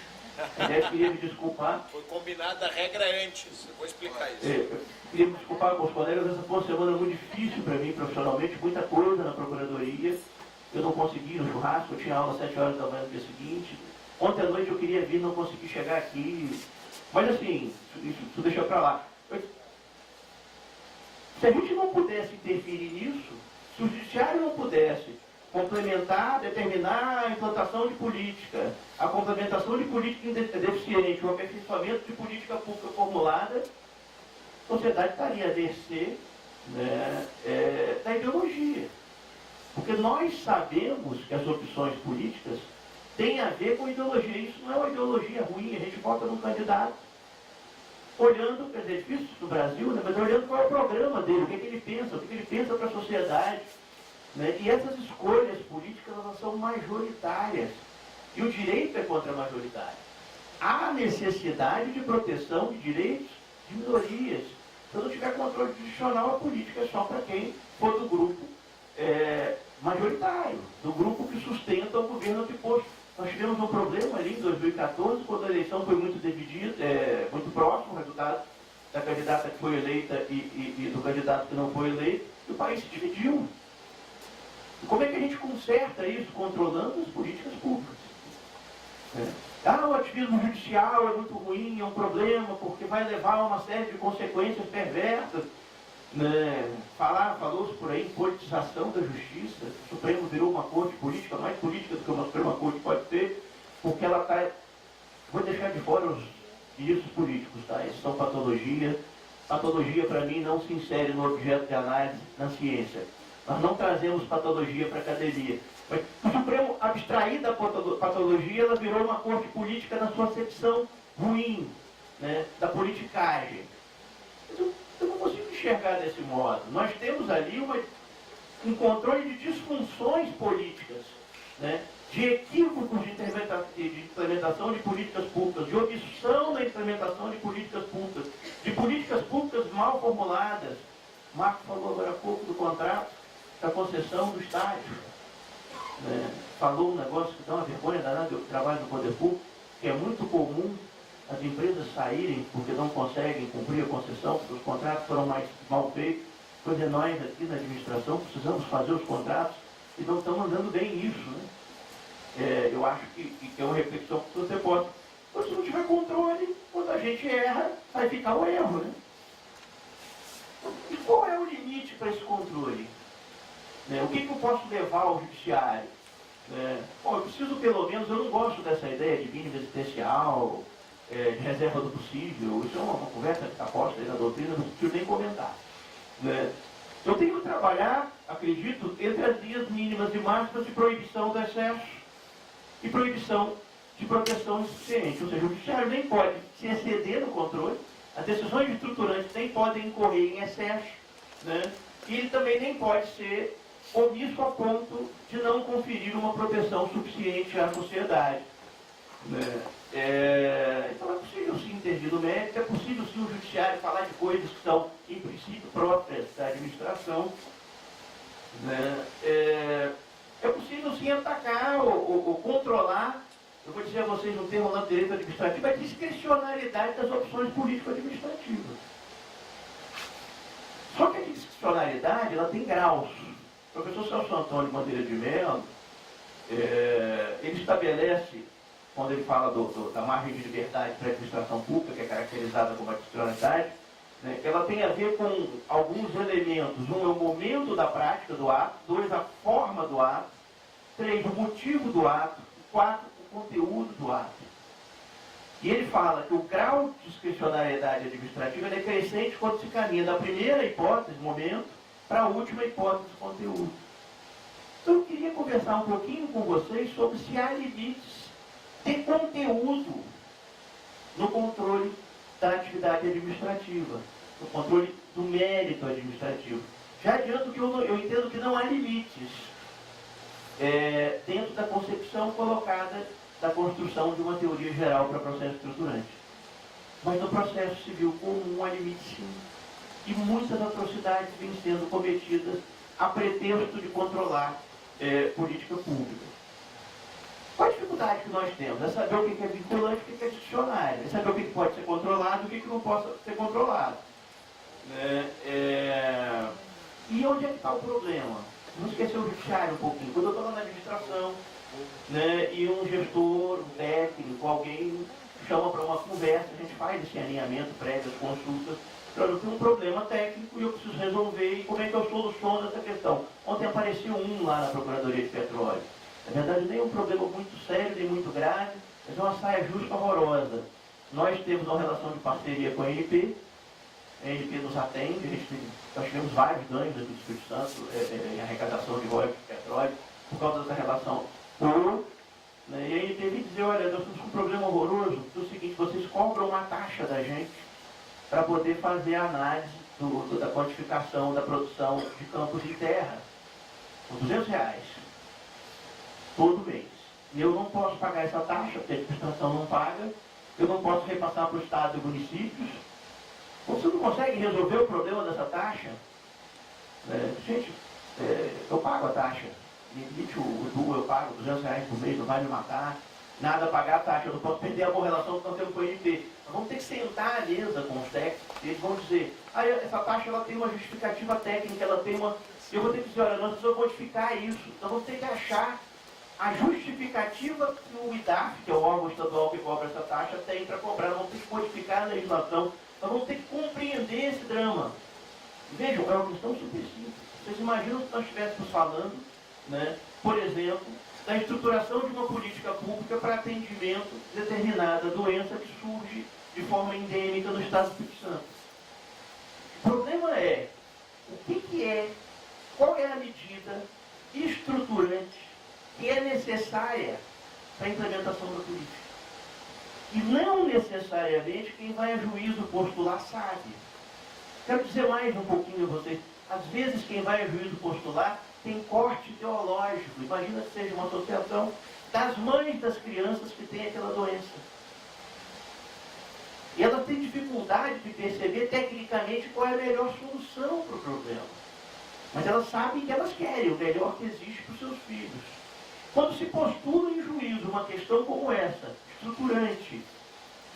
Aliás, queria me desculpar.
Foi combinada a regra antes, eu vou explicar isso.
Queria me desculpar com os colegas, essa foi uma semana muito difícil para mim profissionalmente, muita coisa na Procuradoria. Eu não consegui ir no churrasco, eu tinha aula às 7 horas da manhã no dia seguinte. Ontem à noite eu queria vir, não consegui chegar aqui. Mas assim, isso deixa para lá. Se a gente não pudesse interferir nisso, se o judiciário não pudesse complementar, determinar a implantação de política, a complementação de política deficiente, o aperfeiçoamento de política pública formulada, a sociedade estaria a mercê, né, da ideologia. Porque nós sabemos que as opções políticas têm a ver com ideologia. Isso não é uma ideologia ruim, a gente vota num candidato olhando, quer dizer, é difícil no Brasil, né, mas olhando qual é o programa dele, o que ele pensa para a sociedade. Né? E essas escolhas políticas, elas são majoritárias. E o direito é contra-majoritário. Há necessidade de proteção de direitos de minorias. Se não tiver controle jurisdicional, a política é só para quem for do grupo majoritário, do grupo que sustenta o governo antiposto. Nós tivemos um problema ali em 2014, quando a eleição foi muito dividida, muito próximo o resultado da candidata que foi eleita e do candidato que não foi eleito, e o país se dividiu. Como é que a gente conserta isso? Controlando as políticas públicas. O ativismo judicial é muito ruim, é um problema, porque vai levar a uma série de consequências perversas. Falou-se por aí em politização da justiça. O Supremo virou uma corte política, mais política do que uma Suprema Corte pode ser, porque ela está... Vou deixar de fora os ministros políticos, tá? Esses são patologia. Patologia, para mim, não se insere no objeto de análise na ciência. Nós não trazemos patologia para a academia. Mas o Supremo, abstraído da patologia, ela virou uma corte política na sua acepção ruim, né, da politicagem. Eu não consigo enxergar desse modo. Nós temos ali um controle de disfunções políticas, né, de equívocos de implementação de políticas públicas, de obstrução na implementação de políticas públicas mal formuladas. Marco falou agora há pouco do contrato, da concessão do estádio. Né? Falou um negócio que dá uma vergonha danada do trabalho do poder público, que é muito comum as empresas saírem porque não conseguem cumprir a concessão, porque os contratos foram mais mal feitos. Pois é, nós aqui na administração precisamos fazer os contratos e não estamos andando bem isso. Né? Eu acho que é uma reflexão que você pode. Mas se não tiver controle, quando a gente erra, vai ficar o erro. Né? E qual é o limite para esse controle? O que eu posso levar ao judiciário? Eu preciso pelo menos, eu não gosto dessa ideia de mínimo existencial, de reserva do possível. Isso é uma conversa que está posta aí na doutrina, não preciso nem comentar. Eu tenho que trabalhar, acredito, entre as linhas mínimas e máximas de proibição do excesso e proibição de proteção insuficiente. Ou seja, o judiciário nem pode se exceder no controle, as decisões estruturantes nem podem incorrer em excesso, né? E ele também nem pode ser omisso a ponto de não conferir uma proteção suficiente à sociedade. Né? Então é possível sim intervir no mérito, é possível sim o judiciário falar de coisas que são, em princípio, próprias da administração. Né? É possível sim atacar ou controlar, eu vou dizer a vocês no termo lá do direito administrativo, a discricionariedade das opções político-administrativas. Só que a discricionariedade ela tem graus. O professor Celso Antônio Bandeira de Mello, ele estabelece, quando ele fala da margem de liberdade para a administração pública, que é caracterizada como a discricionariedade, né, ela tem a ver com alguns elementos. Um é o momento da prática do ato, 2, a forma do ato, 3, o motivo do ato, 4, o conteúdo do ato. E ele fala que o grau de discricionariedade administrativa é crescente quando se caminha da primeira hipótese, momento, para a última hipótese, conteúdo. Então eu queria conversar um pouquinho com vocês sobre se há limites de conteúdo no controle da atividade administrativa, no controle do mérito administrativo. Já adianto que eu entendo que não há limites dentro da concepção colocada da construção de uma teoria geral para processo estruturante. Mas no processo civil comum há limites sim. E muitas atrocidades vêm sendo cometidas a pretexto de controlar política pública. Qual a dificuldade que nós temos? É saber o que é vinculante e o que é discricionário. É saber o que pode ser controlado e o que não pode ser controlado. E onde é que está o problema? Não esquecer o judiciário um pouquinho. Quando eu estou lá na administração, né, e um gestor, um técnico, alguém chama para uma conversa, a gente faz esse alinhamento prévio, as consultas. Eu tenho um problema técnico e eu preciso resolver, e como é que eu soluciono essa questão? Ontem apareceu um lá na Procuradoria de Petróleo. Na verdade, nem um problema muito sério, nem muito grave, mas é uma saia justa horrorosa. Nós temos uma relação de parceria com a ANP nos atende, nós tivemos vários ganhos aqui do Espírito Santo em arrecadação de royalties de petróleo, por causa dessa relação boa. Né? E a ANP me dizer, olha, nós temos um problema horroroso, é o seguinte, vocês cobram uma taxa da gente para poder fazer a análise da quantificação da produção de campos de terra, por R$200 todo mês. E eu não posso pagar essa taxa, porque a administração não paga, eu não posso repassar para o Estado e municípios. Você não consegue resolver o problema dessa taxa? Gente, eu pago a taxa, eu pago R$200 por mês, não vai me matar. Nada a pagar a taxa, eu não posso perder a boa relação que nós temos com o INP. Nós vamos ter que sentar à mesa com os técnicos, e eles vão dizer, essa taxa ela tem uma justificativa técnica, ela tem uma... Eu vou ter que dizer, olha, nós precisamos modificar isso. Nós vamos ter que achar a justificativa que o IDAF, que é o órgão estadual que cobra essa taxa, tem para cobrar. Nós vamos ter que modificar a legislação, nós vamos ter que compreender esse drama. Vejam, é uma questão super simples. Vocês imaginam se nós estivéssemos falando, né, por exemplo, da estruturação de uma política pública para atendimento de determinada doença que surge de forma endêmica no Estado do Espírito Santo. O problema é, qual é a medida estruturante que é necessária para a implementação da política. E não necessariamente quem vai a juízo postular sabe. Quero dizer mais um pouquinho a vocês. Às vezes quem vai a juízo postular tem corte teológico. Imagina que seja uma associação das mães das crianças que têm aquela doença. E elas têm dificuldade de perceber tecnicamente qual é a melhor solução para o problema. Mas elas sabem que elas querem o melhor que existe para os seus filhos. Quando se postula em juízo uma questão como essa, estruturante,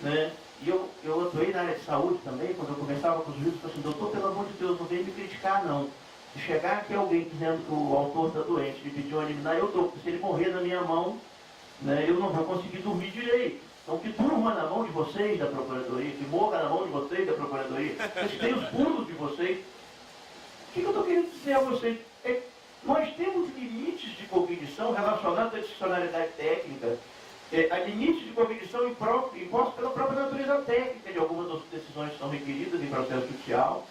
né? E eu atuei na área de saúde também, quando eu conversava com os juízes, eu falei assim, doutor, pelo amor de Deus, não vem me criticar não. Se chegar aqui alguém dizendo que o autor está doente, me pediu uma liminar, eu dou, porque se ele morrer na minha mão, né, eu não vou conseguir dormir direito. Então que durma na mão de vocês da Procuradoria, que morra na mão de vocês da Procuradoria, vocês têm os pulos de vocês. O que eu estou querendo dizer a vocês? Nós temos limites de cognição relacionados à discricionariedade técnica, a limites de cognição impostos pela própria natureza técnica de algumas das decisões que são requeridas em processo judicial,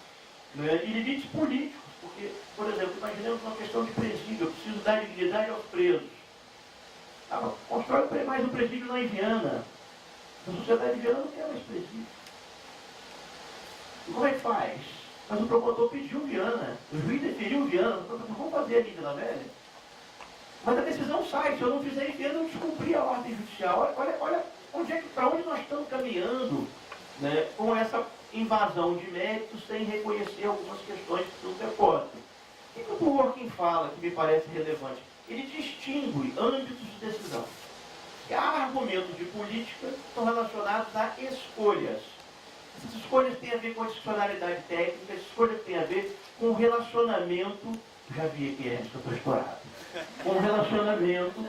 né, e limites políticos, porque, por exemplo, imaginemos uma questão de presídio, eu preciso dar dignidade aos presos. Constrói mais um presídio na Viana. A sociedade viana não quer mais presídio. E como é que faz? Mas o promotor pediu Viana, o juiz deferiu Viana, vamos fazer ali em Vila Velha. Mas a decisão sai, se eu não fizer em Viana, eu descumpri a ordem judicial. Olha para onde nós estamos caminhando, né, com essa invasão de méritos sem reconhecer algumas questões que precisam ser postas. O que o Dworkin fala que me parece relevante? Ele distingue âmbitos de decisão. E há argumentos de política que estão relacionados a escolhas. Essas escolhas têm a ver com a discricionariedade técnica, essas escolhas têm a ver com o relacionamento, já vi aqui, eu estou estourado, com o relacionamento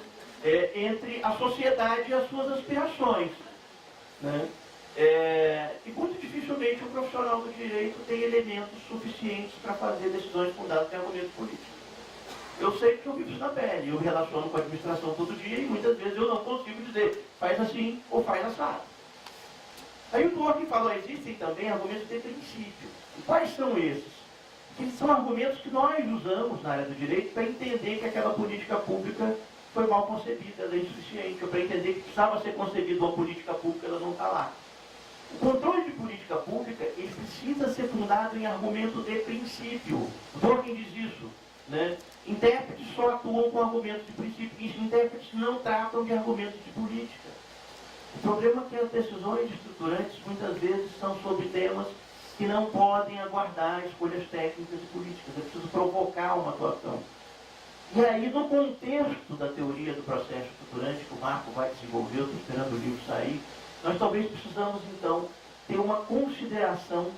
entre a sociedade e as suas aspirações. Né? E muito dificilmente o profissional do direito tem elementos suficientes para fazer decisões fundadas em argumentos políticos. Eu sei que eu vivo isso na pele, eu me relaciono com a administração todo dia e muitas vezes eu não consigo dizer faz assim ou faz assado. Aí o Dworkin fala, existem também argumentos de princípio. E quais são esses? Que são argumentos que nós usamos na área do direito para entender que aquela política pública foi mal concebida, ela é insuficiente, ou para entender que precisava ser concebida uma política pública, ela não está lá. O controle de política pública, ele precisa ser fundado em argumento de princípio. O Dworkin diz isso, né? Intérpretes só atuam com argumentos de princípio, e intérpretes não tratam de argumentos de política. O problema é que as decisões estruturantes muitas vezes são sobre temas que não podem aguardar escolhas técnicas e políticas. É preciso provocar uma atuação. E aí, no contexto da teoria do processo estruturante, que o Marco vai desenvolver, eu estou esperando o livro sair, nós talvez precisamos, então, ter uma consideração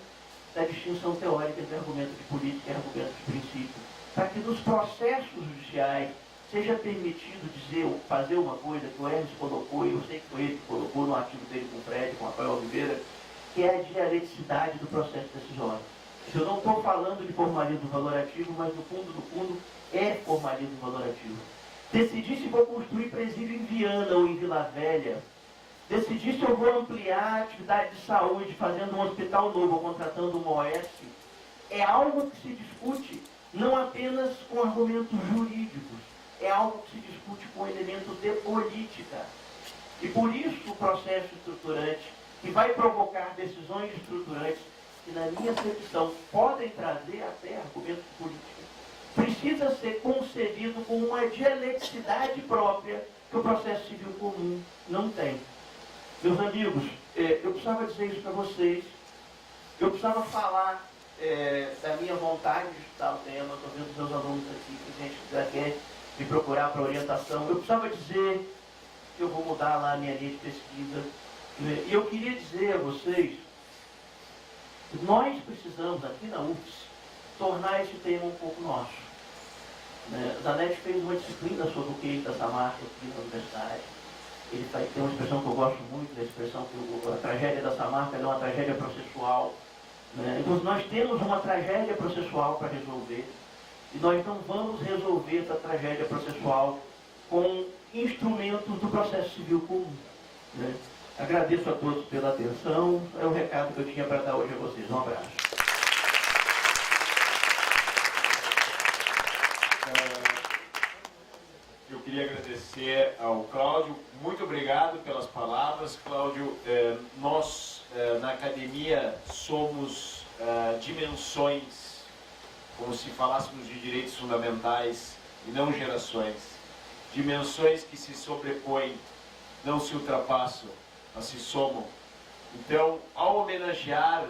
da distinção teórica entre argumento de política e argumento de princípio, para que nos processos judiciais seja permitido dizer, fazer uma coisa que o Hermes colocou, e eu sei que foi ele que colocou no artigo dele com o Fred, com o Rafael Oliveira, que é a dialeticidade do processo decisório. Eu não estou falando de formalismo valorativo, mas no fundo, é formalismo valorativo. Decidir se vou construir presídio em Viana ou em Vila Velha, decidir se eu vou ampliar a atividade de saúde fazendo um hospital novo ou contratando uma OS, é algo que se discute não apenas com argumentos jurídicos, é algo que se discute com elementos de política. E por isso o processo estruturante, que vai provocar decisões estruturantes, que na minha acepção podem trazer até argumentos de política, precisa ser concebido com uma dialeticidade própria que o processo civil comum não tem. Meus amigos, eu precisava dizer isso para vocês, eu precisava falar da minha vontade de estudar o tema, estou vendo os meus alunos aqui, que gente que já quer me procurar para orientação, eu precisava dizer que eu vou mudar lá a minha linha de pesquisa, e eu queria dizer a vocês, nós precisamos aqui na UFS tornar esse tema um pouco nosso. Zanetti fez uma disciplina sobre o queijo da Samarca aqui na universidade. Ele tem uma expressão que eu gosto muito, da expressão que a tragédia da Samarca é uma tragédia processual. Então nós temos uma tragédia processual para resolver, e nós não vamos resolver essa tragédia processual com instrumentos do processo civil comum. Agradeço a todos pela atenção, é o recado que eu tinha para dar hoje a vocês. Um abraço.
eu queria agradecer ao Cláudio. Muito obrigado pelas palavras, Cláudio. Nós, na academia, somos dimensões, como se falássemos de direitos fundamentais e não gerações. Dimensões que se sobrepõem, não se ultrapassam, mas se somam. Então, ao homenagear